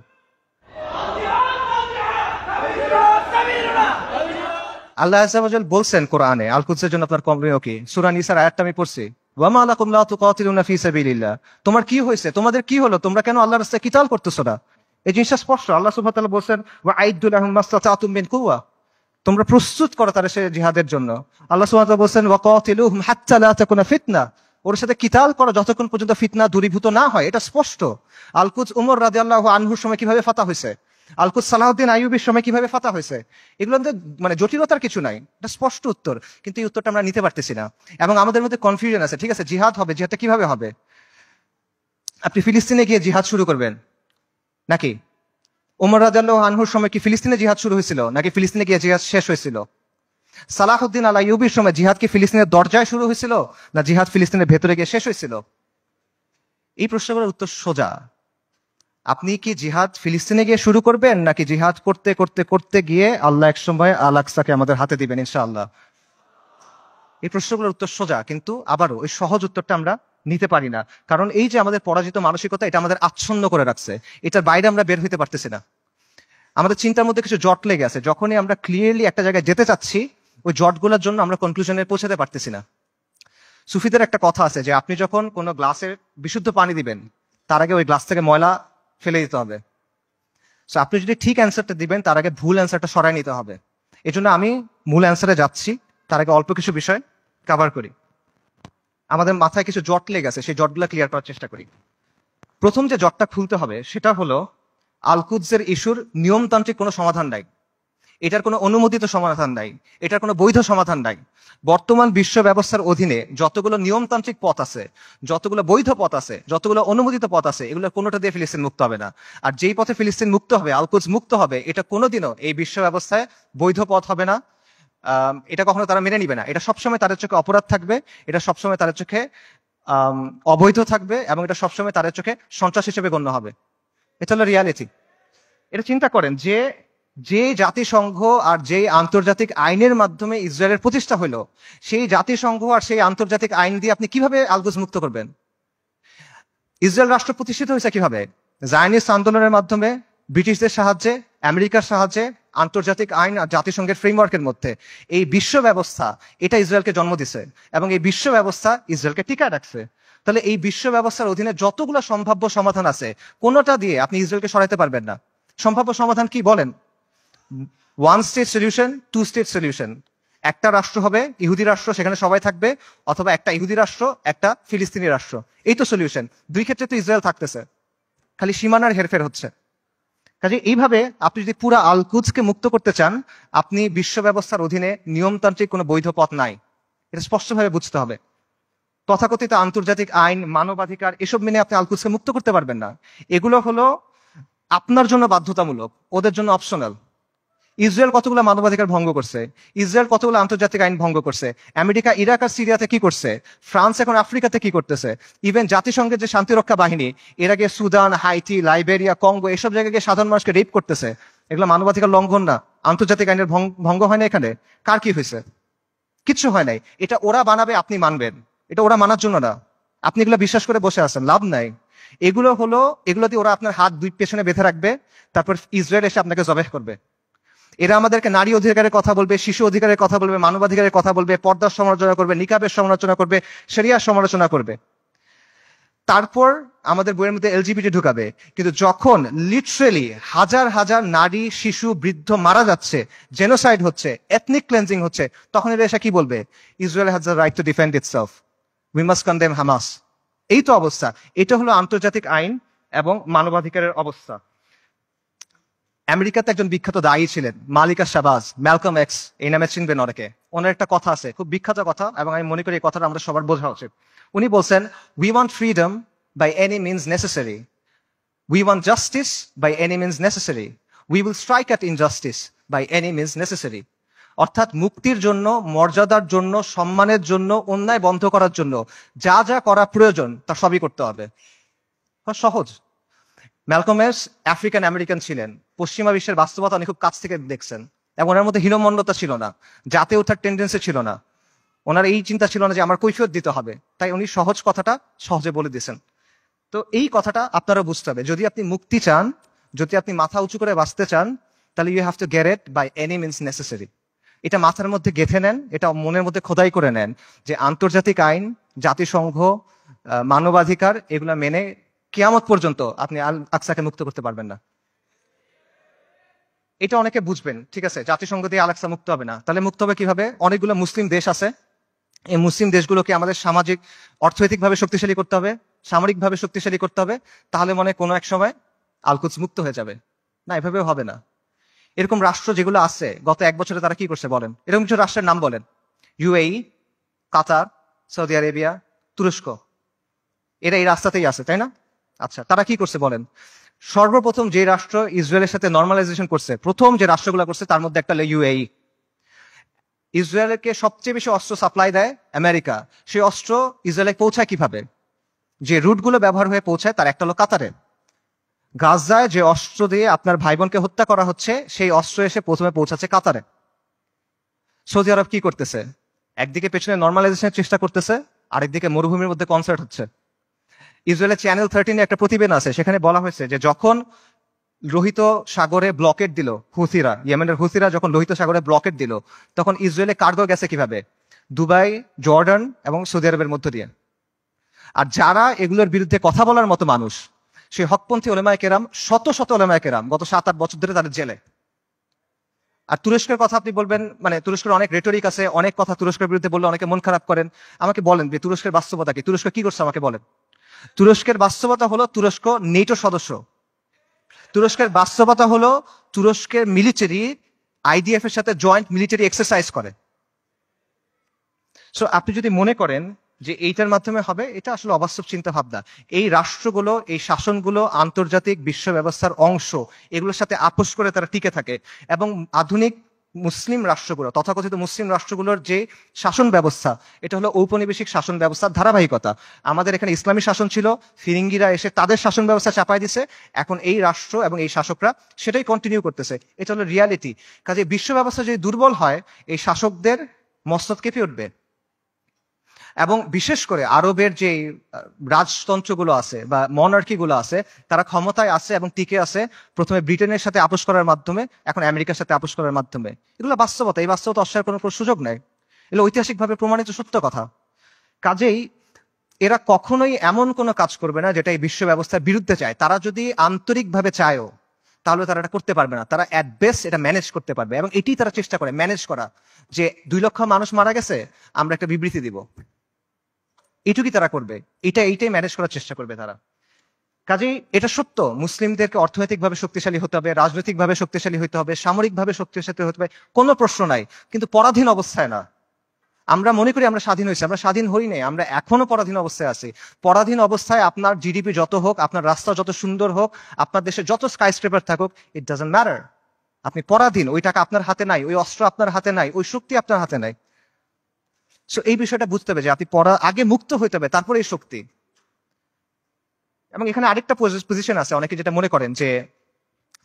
আল্লাহ আযজা ওয়া জাল বলছেন কোরআনে, আল কুদসের জন্য আপনার কমপ্লেন কি? সূরা নিসার আয়াতটা আমি পড়ছি, ওয়া মা লাকুম লা তুকাতিলুনা ফি সাবিলিল্লাহ, তোমার কি হয়েছে, তোমাদের কি হলো, তোমরা কেন আল্লাহর রাস্তায় কিতাল করতেছো না? এই জিনিসটা স্পষ্ট। আল্লাহ সুবহানাহু ওয়া তাআলা বলছেন ওয়া আইদ্দু লাহুম মাসতাতাতুম মিন কুওয়া, তোমরা প্রস্তুত করো তাদের সে জিহাদের জন্য। আল্লাহ সুবহানাহু ওয়া তাআলা বলছেন ওয়া কাতিলুহুম হাত্তা লা তাকুনা ফিতনা, ওর সাথে কিতাল করো যতক্ষণ পর্যন্ত ফিতনা দূরীভূত না হয়। এটা স্পষ্ট। আল কুদস উমর রাদিয়াল্লাহু আনহুর সময় কিভাবে ফাতা হয়েছে, আল কুদস সালাহউদ্দিন আইয়ুবীর সময় কিভাবে ফাতা হয়েছে, এগুলো মানে জটিলতার কিছু নাই, এটা স্পষ্ট উত্তর। কিন্তু এই উত্তরটা আমরা নিতে পারতেছি না এবং আমাদের মধ্যে কনফিউশন আছে। ঠিক আছে, জিহাদ হবে, জিহাদটা কিভাবে হবে? আপনি ফিলিস্তিনে গিয়ে জিহাদ শুরু করবেন নাকি? উমর রাদিয়াল্লাহু আনহুর সময় কি ফিলিস্তিনে জিহাদ শুরু হয়েছিল নাকি ফিলিস্তিনে গিয়ে জিহাদ শেষ হয়েছিল? সালাহউদ্দিন আল আইয়ুবীর সময় জিহাদ কি ফিলিস্তিনের দরজায় শুরু হয়েছিল না জিহাদ ফিলিস্তিনের ভেতরে গিয়ে শেষ হয়েছিল? এই প্রশ্নগুলোর উত্তর সোজা। আপনি কি জিহাদ ফিলিস্তিনে গিয়ে শুরু করবেন নাকি জিহাদ করতে করতে করতে গিয়ে আল্লাহ এক সময় আল আকসাকে আমাদের হাতে দিবেন ইনশাআল্লাহ? এই প্রশ্নগুলোর উত্তর সোজা, কিন্তু আবারও ওই সহজ উত্তরটা আমরা নিতে পারি না, কারণ এই যে আমাদের পরাজিত মানসিকতা, এটা আমাদের আচ্ছন্ন করে রাখছে, এটার বাইরে আমরা বের হইতে পারতেছি না। আমাদের চিন্তার মধ্যে কিছু জট লেগে আছে, যখনই আমরা ক্লিয়ারলি একটা জায়গায় যেতে চাচ্ছি, ওই জটগুলোর জন্য আমরা কনক্লুশনে পৌঁছাতে পারতেছি না। সুফিদের একটা কথা আছে যে আপনি যখন কোনো গ্লাসে বিশুদ্ধ পানি দিবেন, তার আগে ওই গ্লাস থেকে ময়লা ফেলে দিতে হবে। সো আপনি যদি ঠিক অ্যান্সারটা দিবেন, তার আগে ভুল অ্যান্সারটা সরাই নিতে হবে। এই জন্য আমি মূল অ্যান্সারে যাচ্ছি, তার আগে অল্প কিছু বিষয় কভার করি। আমাদের মাথায় কিছু জট লেগে আছে, সেই জটগুলো ক্লিয়ার করার চেষ্টা করি। প্রথম যে জটটা খুলতে হবে সেটা হলো আল কুদসের ইস্যুর নিয়মতান্ত্রিক কোনো সমাধান নাই, এটার কোনো অনুমোদিত সমাধান নাই, এটার কোনো বৈধ সমাধান নাই। বর্তমান বিশ্ব ব্যবস্থার অধীনে যতগুলো নিয়মতান্ত্রিক পথ আছে, যতগুলো বৈধ পথ আছে, যতগুলো অনুমোদিত পথ আছে, এগুলো কোনোটা দিয়ে ফিলিস্তিন মুক্ত হবে না। আর যেই পথে ফিলিস্তিন মুক্ত হবে, আল কুদস মুক্ত হবে, এটা কোনোদিনও এই বিশ্ব ব্যবস্থায় বৈধ পথ হবে না। এটা কখনো তারা মেনে নিবে না। এটা সবসময় তাদের চোখে অপরাধ থাকবে, এটা সবসময় তাদের চোখে অবৈধ থাকবে, এবং এটা সবসময় তাদের চোখে সন্ত্রাস হিসেবে গণ্য হবে। এটা হলো রিয়ালিটি। এটা চিন্তা করেন যে যে জাতিসংঘ আর যেই আন্তর্জাতিক আইনের মাধ্যমে ইসরায়েলের প্রতিষ্ঠা হলো, সেই জাতিসংঘ আর সেই আন্তর্জাতিক আইন দিয়ে আপনি কিভাবে আল কুদস মুক্ত করবেন? ইসরায়েল রাষ্ট্র প্রতিষ্ঠিত হয়েছে কিভাবে? জায়নিস্ট আন্দোলনের মাধ্যমে, ব্রিটিশদের সাহায্যে, আমেরিকার সাহায্যে, আন্তর্জাতিক আইন আর জাতিসংঘের ফ্রেমওয়ার্কের মধ্যে। এই বিশ্ব ব্যবস্থা এটা ইসরায়েলকে জন্ম দিছে এবং এই বিশ্ব ব্যবস্থা ইসরায়েলকে টিকায় রাখছে। তাহলে এই বিশ্ব ব্যবস্থার অধীনে যতগুলো সম্ভাব্য সমাধান আছে, কোনোটা দিয়ে আপনি ইসরায়েলকে সরাইতে পারবেন না। সম্ভাব্য সমাধান কি বলেন? One state solution, two state solution. একটা রাষ্ট্র হবে, ইহুদি রাষ্ট্র, সেখানে সবাই থাকবে, অথবা একটা ইহুদি রাষ্ট্র, একটা ফিলিস্তিনি রাষ্ট্র। এই তো সলিউশন। দুই ক্ষেত্রে তো ইসরায়েল থাকতেছে, খালি সীমানার হেরফের হচ্ছে। কাজে এইভাবে আপনি যদি পুরা আল কুদসকে মুক্ত করতে চান, আপনি বিশ্ব ব্যবস্থার অধীনে নিয়মতান্ত্রিক কোনো বৈধ পথ নাই, এটা স্পষ্টভাবে বুঝতে হবে। তথাকথিত আন্তর্জাতিক আইন, মানবাধিকার, এসব মেনে আপনি আল কুদসকে মুক্ত করতে পারবেন না। এগুলো হলো আপনার জন্য বাধ্যতামূলক, ওদের জন্য অপশনাল। ইসরায়েল কতগুলো মানবাধিকার ভঙ্গ করছে, ইসরায়েল কতগুলো আন্তর্জাতিক আইন ভঙ্গ করছে, আমেরিকা ইরাক আর সিরিয়াতে কি করছে, ফ্রান্স এখন আফ্রিকাতে কি করতেছে, ইভেন জাতিসংঘের যে শান্তিরক্ষা বাহিনী এর আগে সুদান, হাইটি, লাইবেরিয়া, কঙ্গো এসব জায়গায় গিয়ে সাধারণ মানুষকে রেপ করতেছে। এগুলো মানবাধিকার লঙ্ঘন না? আন্তর্জাতিক আইনের ভঙ্গ হয় না এখানে? কার কি হয়েছে? কিচ্ছু হয় নাই। এটা ওরা বানাবে, আপনি মানবেন, এটা ওরা মানার জন্য না। আপনি এগুলো বিশ্বাস করে বসে আছেন, লাভ নাই। এগুলো দিয়ে ওরা আপনার হাত দুই পেছনে বেঁধে রাখবে, তারপর ইসরায়েল এসে আপনাকে জবাহ করবে। এরা আমাদেরকে নারী অধিকারের কথা বলবে, শিশু অধিকারের কথা বলবে, মানবাধিকারের কথা বলবে, পর্দার সমালোচনা করবে, নিকাবের সমালোচনা করবে, শরিয়ার সমালোচনা করবে। তারপর আমাদের বইয়ের মধ্যে এলজিবিটি ঢুকাবে। কিন্তু যখন লিটারেলি হাজার হাজার নারী, শিশু, বৃদ্ধ মারা যাচ্ছে, জেনোসাইড হচ্ছে, এথনিক ক্লেন্সিং হচ্ছে, তখন এরা এসে কি বলবে? Israel has the right to defend itself, we must condemn Hamas. এই তো অবস্থা। এটা হলো আন্তর্জাতিক আইন এবং মানবাধিকারের অবস্থা। আমেরিকাতে একজন বিখ্যাত দায়ী ছিলেন, মালিকা শাহবাজ, ম্যালকম এক্স, এই নামে চিনবেন অনেকে। ওনার একটা কথা আছে, খুব বিখ্যাত কথা, এবং আমি মনে করি এই কথাটা আমরা সবার বোঝা উচিত। উনি বলছেন, we want freedom by any means necessary, we want justice by any means necessary, we will strike at injustice by any means necessary. অর্থাৎ মুক্তির জন্য, মর্যাদার জন্য, সম্মানের জন্য, অন্যায় বন্ধ করার জন্য যা যা করা প্রয়োজন তা সবই করতে হবে। সহজ। ম্যালকম এক্স আফ্রিকান আমেরিকান ছিলেন, পশ্চিমা বিশ্বের বাস্তবতা উনি খুব কাছ থেকে দেখছেন, এবং ওনার মধ্যে হীনমন্যতা ছিল না, জাতে ওঠার টেন্ডেন্সি ছিল না, ওনার এই চিন্তা ছিল না যে আমার কৈফিয়ত দিতে হবে। তাই উনি সহজ কথাটা সহজে বলে দিয়েছেন। তো এই কথাটা আপনারা বুঝতে হবে, যদি আপনি মুক্তি চান, যদি আপনি মাথা উঁচু করে বাঁচতে চান, তাহলে you have to get it by any means necessary. এটা মাথার মধ্যে গেঁথে নেন, এটা মনের মধ্যে খোদাই করে নেন যে আন্তর্জাতিক আইন, জাতিসংঘ, মানবাধিকার এগুলা মেনে কিয়ামত পর্যন্ত আপনি আল আকসাকে মুক্ত করতে পারবেন না। এটা অনেকে বুঝবেন, ঠিক আছে, জাতিসংঘ দিয়ে আল আকসা মুক্ত হবে না, তাহলে মুক্ত হবে কিভাবে? অনেকগুলো মুসলিম দেশ আছে, এই মুসলিম দেশগুলোকে আমাদের সামাজিক অর্থনৈতিকভাবে শক্তিশালী করতে হবে, সামরিকভাবে শক্তিশালী করতে হবে, তাহলে মনে কোনো এক সময় আল-কুদস মুক্ত হয়ে যাবে। না, এভাবেও হবে না। এরকম রাষ্ট্র যেগুলো আছে গত 1 বছরে তারা কি করছে বলেন? এরকম কিছু রাষ্ট্রের নাম বলেন। ইউএই, কাতার, সৌদি আরেবিয়া, তুরস্ক, এরা এই রাস্তাতেই আছে, তাই না? আচ্ছা, তারা কি করছে বলেন? সর্বপ্রথম যে রাষ্ট্র ইসরায়েলের সাথে নর্মালাইজেশন করছে, প্রথম যে রাষ্ট্রগুলো করছে তার মধ্যে একটা হলো ইউএই। ইসরায়েলকে সবচেয়ে বেশি অস্ত্র সাপ্লাই দেয় আমেরিকা। সেই অস্ত্র ইসরায়েলে পৌঁছায় কিভাবে? যে রুটগুলো ব্যবহার হয়ে পৌঁছায় তার একটা হলো কাতারে। গাজায় যে অস্ত্র দিয়ে আপনার ভাই বোনকে হত্যা করা হচ্ছে, সেই অস্ত্র এসে প্রথমে পৌঁছাচ্ছে কাতারে। সৌদি আরব কি করতেছে? একদিকে পেছনে নর্মালাইজেশনের চেষ্টা করতেছে, আরেকদিকে মরুভূমির মধ্যে কনসার্ট হচ্ছে। ইসরায়েলের চ্যানেল 13 একটা প্রতিবেদন আছে, সেখানে বলা হয়েছে যে যখন লোহিত সাগরে ব্লকেট দিল হুথিরা, ইয়েমেনের হুথিরা যখন লোহিত সাগরে ব্লকেট দিল, তখন ইসরায়েলে কার্গো গেছে কিভাবে? দুবাই, জর্ডান এবং সৌদি আরবের মধ্য দিয়ে। আর যারা এগুলোর বিরুদ্ধে কথা বলার মতো মানুষ, সেই হকপন্থী ওলেমায়ে কেরাম, শত শত ওলেমায়ে কেরাম গত 7-8 বছর ধরে তাদের জেলে। আর তুরস্কের কথা আপনি বলবেন, মানে তুরস্কের অনেক রেটরিক আছে, অনেক কথা তুরস্কের বিরুদ্ধে বললে অনেকে মন খারাপ করেন। আমাকে বলেন যে তুরস্কের বাস্তবতা কি? তুরস্ক কি করছে আমাকে বলেন। তুরস্কের বাস্তবতা হলো তুরস্ক নেটো সদস্য। তুরস্কের বাস্তবতা হলো তুরস্কের মিলিটারি আইডিএফ এর সাথে জয়েন্ট মিলিটারি এক্সারসাইজ করে। সো আপনি যদি মনে করেন যে এইটার মাধ্যমে হবে, এটা আসলে অবাস্তব চিন্তা ভাবনা। এই রাষ্ট্রগুলো, এই শাসনগুলো আন্তর্জাতিক বিশ্ব ব্যবস্থার অংশ, এগুলোর সাথে আপোষ করে তারা টিকে থাকে। এবং আধুনিক মুসলিম রাষ্ট্রগুলো, তথাকথিত মুসলিম রাষ্ট্রগুলোর যে শাসন ব্যবস্থা, এটা হলো ঔপনিবেশিক শাসন ব্যবস্থার ধারাবাহিকতা। আমাদের এখানে ইসলামী শাসন ছিল, ফিরিঙ্গিরা এসে তাদের শাসন ব্যবস্থা চাপাই দিছে, এখন এই রাষ্ট্র এবং এই শাসকরা সেটাই কন্টিনিউ করতেছে। এটা হলো রিয়ালিটি। কাজে বিশ্ব ব্যবস্থা যদি দুর্বল হয়, এই শাসকদের মস্তক কেঁপে উঠবে। এবং বিশেষ করে আরবের যে রাজতন্ত্রগুলো আছে বা মনার্কি গুলো আছে, তারা ক্ষমতায় আছে এবং টিকে আছে প্রথমে ব্রিটেনের সাথে আপোষ করার মাধ্যমে, এখন আমেরিকার সাথে আপোষ করার মাধ্যমে। এগুলো বাস্তবতা, এই বাস্তবতা অস্বীকার করার কোনো সুযোগ নেই। এগুলো ঐতিহাসিকভাবে প্রমাণিত সত্য কথা। কাজেই এরা কখনোই এমন কোনো কাজ করবে না যেটা এই বিশ্ব ব্যবস্থার বিরুদ্ধে চায়। তারা যদি আন্তরিকভাবে চায়ও, তাহলে তারা এটা করতে পারবে না। তারা অ্যাট বেস্ট এটা ম্যানেজ করতে পারবে, এবং এটি তারা চেষ্টা করে ম্যানেজ করা, যে 2 লক্ষ মানুষ মারা গেছে, আমরা একটা বিবৃতি দিব, এইটুকুই তারা করবে। এইটাই ম্যানেজ করার চেষ্টা করবে তারা। কাজেই এটা সত্য, মুসলিমদেরকে অর্থনৈতিকভাবে শক্তিশালী হতে হবে, রাজনৈতিকভাবে শক্তিশালী হতে হবে, সামরিকভাবে শক্তিশালী হতে হবে, কোনো প্রশ্ন নাই। কিন্তু পরাধীন অবস্থায় না। আমরা মনে করি আমরা স্বাধীন হয়েছি, আমরা স্বাধীন হই নাই, আমরা এখনো পরাধীন অবস্থায় আছি। পরাধীন অবস্থায় আপনার জিডিপি যত হোক, আপনার রাস্তা যত সুন্দর হোক, আপনার দেশে যত স্কাই স্ক্রেপার থাকুক, ইট ডাজন্ট ম্যাটার। আপনি পরাধীন, ওই টাকা আপনার হাতে নাই, ওই অস্ত্র আপনার হাতে নাই, ওই শক্তি আপনার হাতে নাই। সো এই বিষয়টা বুঝতে হবে যে আপনি আগে মুক্ত হইতে হবে, তারপরে এই শক্তি। এবং এখানে আরেকটা পজিশন আছে, অনেকে যেটা মনে করেন যে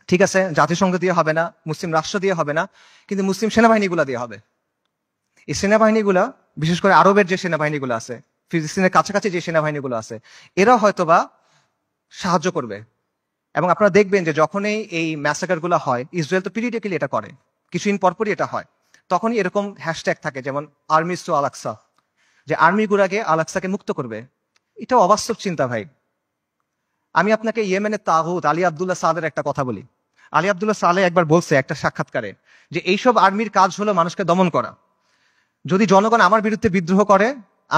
ঠিক আছে, জাতিসংঘ দিয়ে হবে না, মুসলিম রাষ্ট্র দিয়ে হবে না, কিন্তু মুসলিম সেনাবাহিনীগুলা দিয়ে হবে। এই সেনাবাহিনীগুলা, বিশেষ করে আরবের যে সেনাবাহিনীগুলো আছে, ফিলিস্তিনের কাছাকাছি যে সেনাবাহিনীগুলো আছে, এরা হয়তোবা সাহায্য করবে। এবং আপনারা দেখবেন যে যখনই এই ম্যাসাকার গুলো হয়, ইসরায়েল তো পিরিয়ডিক্যালি এটা করে, কিছুদিন পরপরই এটা হয়, তখনই এরকম হ্যাশট্যাগ থাকে, যেমন আর্মিস টু আল আকসা, যে আর্মি গুলাকে আল আকসাকে মুক্ত করবে। এটা অবাস্তব চিন্তা ভাই। আমি আপনাকে ইয়েমেনের তাগুত আলী আব্দুল্লাহ সালের একটা কথা বলি। আলী আব্দুল্লাহ সালে একবার বলছে একটা সাক্ষাৎকারে যে এইসব আর্মির কাজ হলো মানুষকে দমন করা। যদি জনগণ আমার বিরুদ্ধে বিদ্রোহ করে,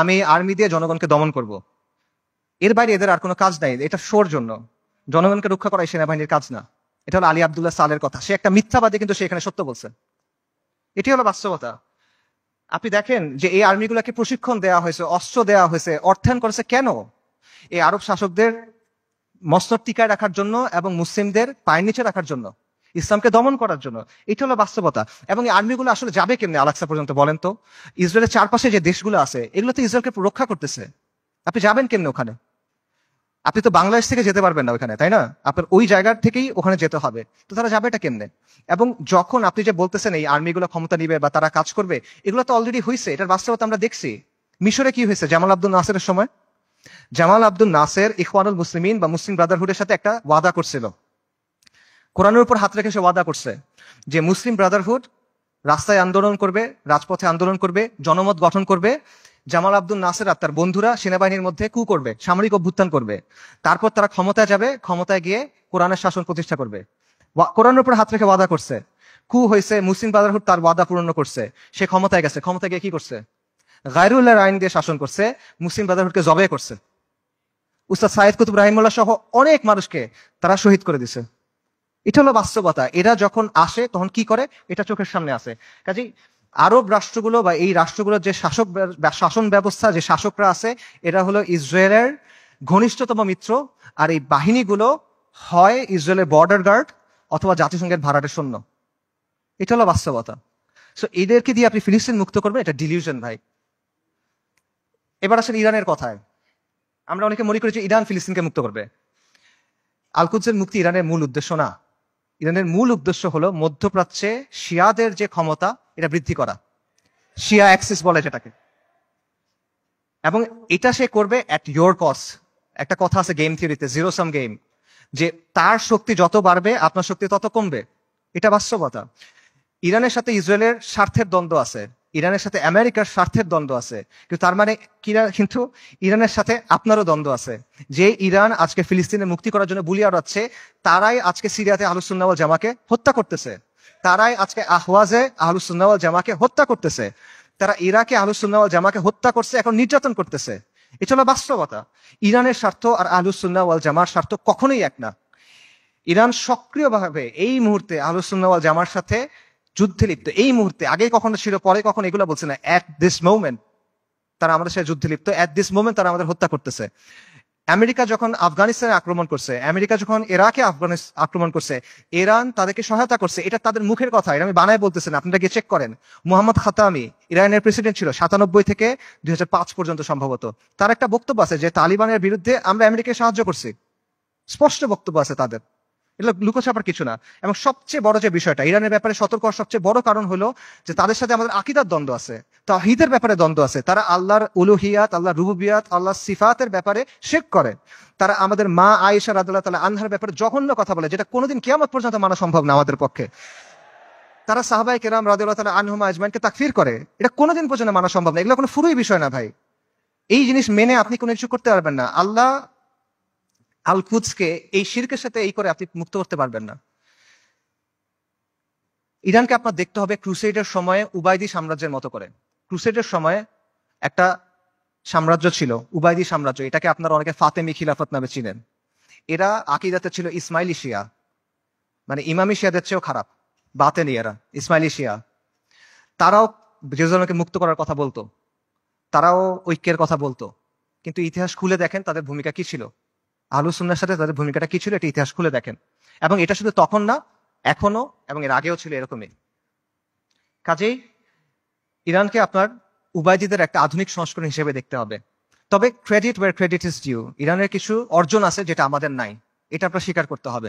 আমি আর্মি দিয়ে জনগণকে দমন করব। এর বাইরে এদের আর কোনো কাজ নাই। এটা শোর জন্য, জনগণকে রক্ষা করা সেনাবাহিনীর কাজ না। এটা হলো আলী আব্দুল্লাহ সালের কথা। সে একটা মিথ্যাবাদী, কিন্তু সে এখানে সত্য বলছে। এটি হলো বাস্তবতা। আপনি দেখেন যে এই আর্মিগুলোকে প্রশিক্ষণ দেওয়া হয়েছে, অস্ত্র দেওয়া হয়েছে, অর্থায়ন করেছে কেন? এই আরব শাসকদের মস্তক টিকায় রাখার জন্য এবং মুসলিমদের পায়ের নিচে রাখার জন্য, ইসলামকে দমন করার জন্য। এটা হলো বাস্তবতা। এবং এই আর্মিগুলো আসলে যাবে কেমনে আল আকসা পর্যন্ত বলেন তো? ইসরায়েলের চারপাশে যে দেশগুলো আছে, এগুলো তো ইসরায়েলকে রক্ষা করতেছে। আপনি যাবেন কেমনে ওখানে? আপনি তো বাংলাদেশ থেকে যেতে পারবেন না ওখানে, তাই না? আপনার ওই জায়গার থেকেই ওখানে যেতে হবে। তো তারা যাবে এটা কেমনে? এবং যখন আপনি যে বলতেছেন এই আর্মিগুলো ক্ষমতা নিবে বা তারা কাজ করবে, এগুলো তো অলরেডি হয়েছে। এটার বাস্তবতা আমরা দেখছি। মিশরে কি হয়েছে জামাল আব্দুল নাসেরের সময়? জামাল আব্দুল নাসের ইখওয়ানুল মুসলিমিন বা মুসলিম ব্রাদারহুডের সাথে একটা ওয়াদা করছিল, কোরআনের উপর হাত রেখে সে ওয়াদা করছে যে মুসলিম ব্রাদারহুড রাস্তায় আন্দোলন করবে, রাজপথে আন্দোলন করবে, জনমত গঠন করবে। জামাল আব্দুল নাসের আর তার বন্ধুরা সেনাবাহিনীর মধ্যে কু করবে, সামরিক অভ্যুত্থান করবে। তারপর তারা ক্ষমতায় যাবে, ক্ষমতায় গিয়ে কোরআনের শাসন প্রতিষ্ঠা করবে। কোরআনের উপর হাত রেখে ওয়াদা করছে। কু হয়েছে, মুসলিম ব্রাদারহুড তার ওয়াদা পূর্ণ করছে, সে ক্ষমতায় গেছে, ক্ষমতায় গিয়ে কি করছে? গায়রুল্লাহর আইন দিয়ে শাসন করছে, মুসলিম ব্রাদারহুডকে জবে করছে। উস্তাদ সাইদ কুতুব রাহিমুল্লাহ সহ অনেক মানুষকে তারা শহীদ করে দিছে। এটা হলো বাস্তবতা। এরা যখন আসে তখন কি করে, এটা চোখের সামনে আসে। কাজেই আরব রাষ্ট্রগুলো বা এই রাষ্ট্রগুলোর যে শাসন ব্যবস্থা, যে শাসকরা আছে, এরা হলো ইসরায়েলের ঘনিষ্ঠতম মিত্র। আর এই বাহিনীগুলো হয় ইসরায়েলের বর্ডার গার্ড অথবা জাতিসংঘের ভাড়াটে সৈন্য। এটা হলো বাস্তবতা। সো এদেরকে দিয়ে আপনি ফিলিস্তিন মুক্ত করবেন, এটা ডিলিউশন ভাই। এবার আসেন ইরানের কথায়। আমরা অনেকে মনে করি যে ইরান ফিলিস্তিনকে মুক্ত করবে। আল-কুদসের মুক্তি ইরানের মূল উদ্দেশ্য না। ইরানের মূল উদ্দেশ্য হলো মধ্যপ্রাচ্যে শিয়াদের যে ক্ষমতা, এটা বৃদ্ধি করা। শিয়া অ্যাক্সিস বলে যেটাকে। এবং এটা সে করবে অ্যাট ইয়োর কস্ট। একটা কথা আছে গেম থিওরিতে, জিরো সাম গেম, যে তার শক্তি যত বাড়বে আপনার শক্তি তত কমবে। এটা বাস্তবতা। ইরানের সাথে ইসরায়েলের স্বার্থের দ্বন্দ্ব আছে, ইরানের সাথে আমেরিকার স্বার্থের দ্বন্দ্ব আছে, কিন্তু তার মানে কিন্তু ইরানের সাথে আপনারও দ্বন্দ্ব আছে। যে ইরান আজকে ফিলিস্তিনের মুক্তি করার জন্য বুলি আওড়াচ্ছে, তারাই আজকে সিরিয়াতে আহলুস সুন্নাহ ওয়াল জামাকে হত্যা করতেছে। তারাই আজকে আহওয়াজে আহলুস সুন্নাহ ওয়াল জামাকে হত্যা করতেছে। তারা ইরাকে আহলুস সুন্নাহ ওয়াল জামাকে হত্যা করছে, এখন নির্যাতন করতেছে। এটা হলো বাস্তবতা। ইরানের স্বার্থ আর আহলুস সুন্নাহ ওয়াল জামার স্বার্থ কখনোই এক না। ইরান সক্রিয়ভাবে এই মুহূর্তে আহলুস সুন্নাহ ওয়াল জামার সাথে যুদ্ধে লিপ্ত। এই মুহূর্তে, আগে কখনো ছিল, পরে কখনো এগুলো বলছে না। অ্যাট দিস মোমেন্ট তারা আমাদের সাথে যুদ্ধে লিপ্ত। অ্যাট দিস মোমেন্ট তারা আমাদের হত্যা করতেছে। আমেরিকা যখন আফগানিস্তানে আক্রমণ করছে, আমেরিকা যখন ইরাকে আক্রমণ করছে, ইরান তাদেরকে সহায়তা করছে। এটা তাদের মুখের কথা, এটা আমি বানায় বলতেছি না, আপনারা গিয়ে চেক করেন। মোহাম্মদ খাতামি ইরানের প্রেসিডেন্ট ছিল 97 থেকে 2005 পর্যন্ত সম্ভবত। তার একটা বক্তব্য আছে যে তালিবানের বিরুদ্ধে আমরা আমেরিকাকে সাহায্য করছি। স্পষ্ট বক্তব্য আছে তাদের, এগুলো লুকোছাপার কিছু না। এবং সবচেয়ে বড় যে বিষয়টা, ইরানের ব্যাপারে সতর্ক হওয়ার সবচেয়ে বড় কারণ হলো যে তাদের সাথে আমাদের আকীদার দ্বন্দ্ব আছে, তাওহীদের ব্যাপারে দ্বন্দ্ব আছে। তারা আল্লাহর উলুহিয়াত, আল্লাহর রুবুবিয়াত, আল্লাহর সিফাতের ব্যাপারে শিরক করে। তারা আমাদের মা আয়েশা রাদিয়াল্লাহু তাআলা আনহার ব্যাপারে জঘন্য কথা বলে, যেটা কোনোদিন কিয়ামত পর্যন্ত মানা সম্ভব না আমাদের পক্ষে। তারা সাহাবায়ে কেরাম রাদিয়াল্লাহু তাআলা আনহুম আজমাইনকে তাকফির করে, এটা কোনোদিন পর্যন্ত মানা সম্ভব না। এগুলো কোনো ফুরুই বিষয় না ভাই। এই জিনিস মেনে আপনি কোনো কিছু করতে পারবেন না। আল্লাহ আল-কুদসকে এই শিরকের সাথে এই করে আপনি মুক্ত করতে পারবেন না। ইরানকে আপনার দেখতে হবে ক্রুসেডের সময়ে উবাইদি সাম্রাজ্যের মতো করে। ক্রুসেডের সময়ে একটা সাম্রাজ্য ছিল, উবাইদি সাম্রাজ্য। এটাকে আপনারা অনেকে ফাতেমি খিলাফত নামে চিনেন। এরা আকীদাতে ছিল ইসমাইলি শিয়া, মানে ইমামি শিয়াদের চেয়েও খারাপ, বাতেনি এরা, ইসমাইলি শিয়া। তারাও জেরুজালেমকে মুক্ত করার কথা বলতো, তারাও ঐক্যের কথা বলতো, কিন্তু ইতিহাস খুলে দেখেন তাদের ভূমিকা কি ছিল। আহলুস সুন্নাহর সাথে তাদের ভূমিকাটা কি ছিল, এটা ইতিহাস খুলে দেখেন। এবং এটা শুধু তখন না, এখনো এবং এর আগেও ছিল এরকমই। কাজেই ইরানকে আপনার উবাইদিদের একটা আধুনিক সংস্করণ হিসেবে দেখতে হবে। তবে credit where credit is due, ইরানের কিছু অর্জন আছে যেটা আমাদের নাই, এটা আপনার স্বীকার করতে হবে।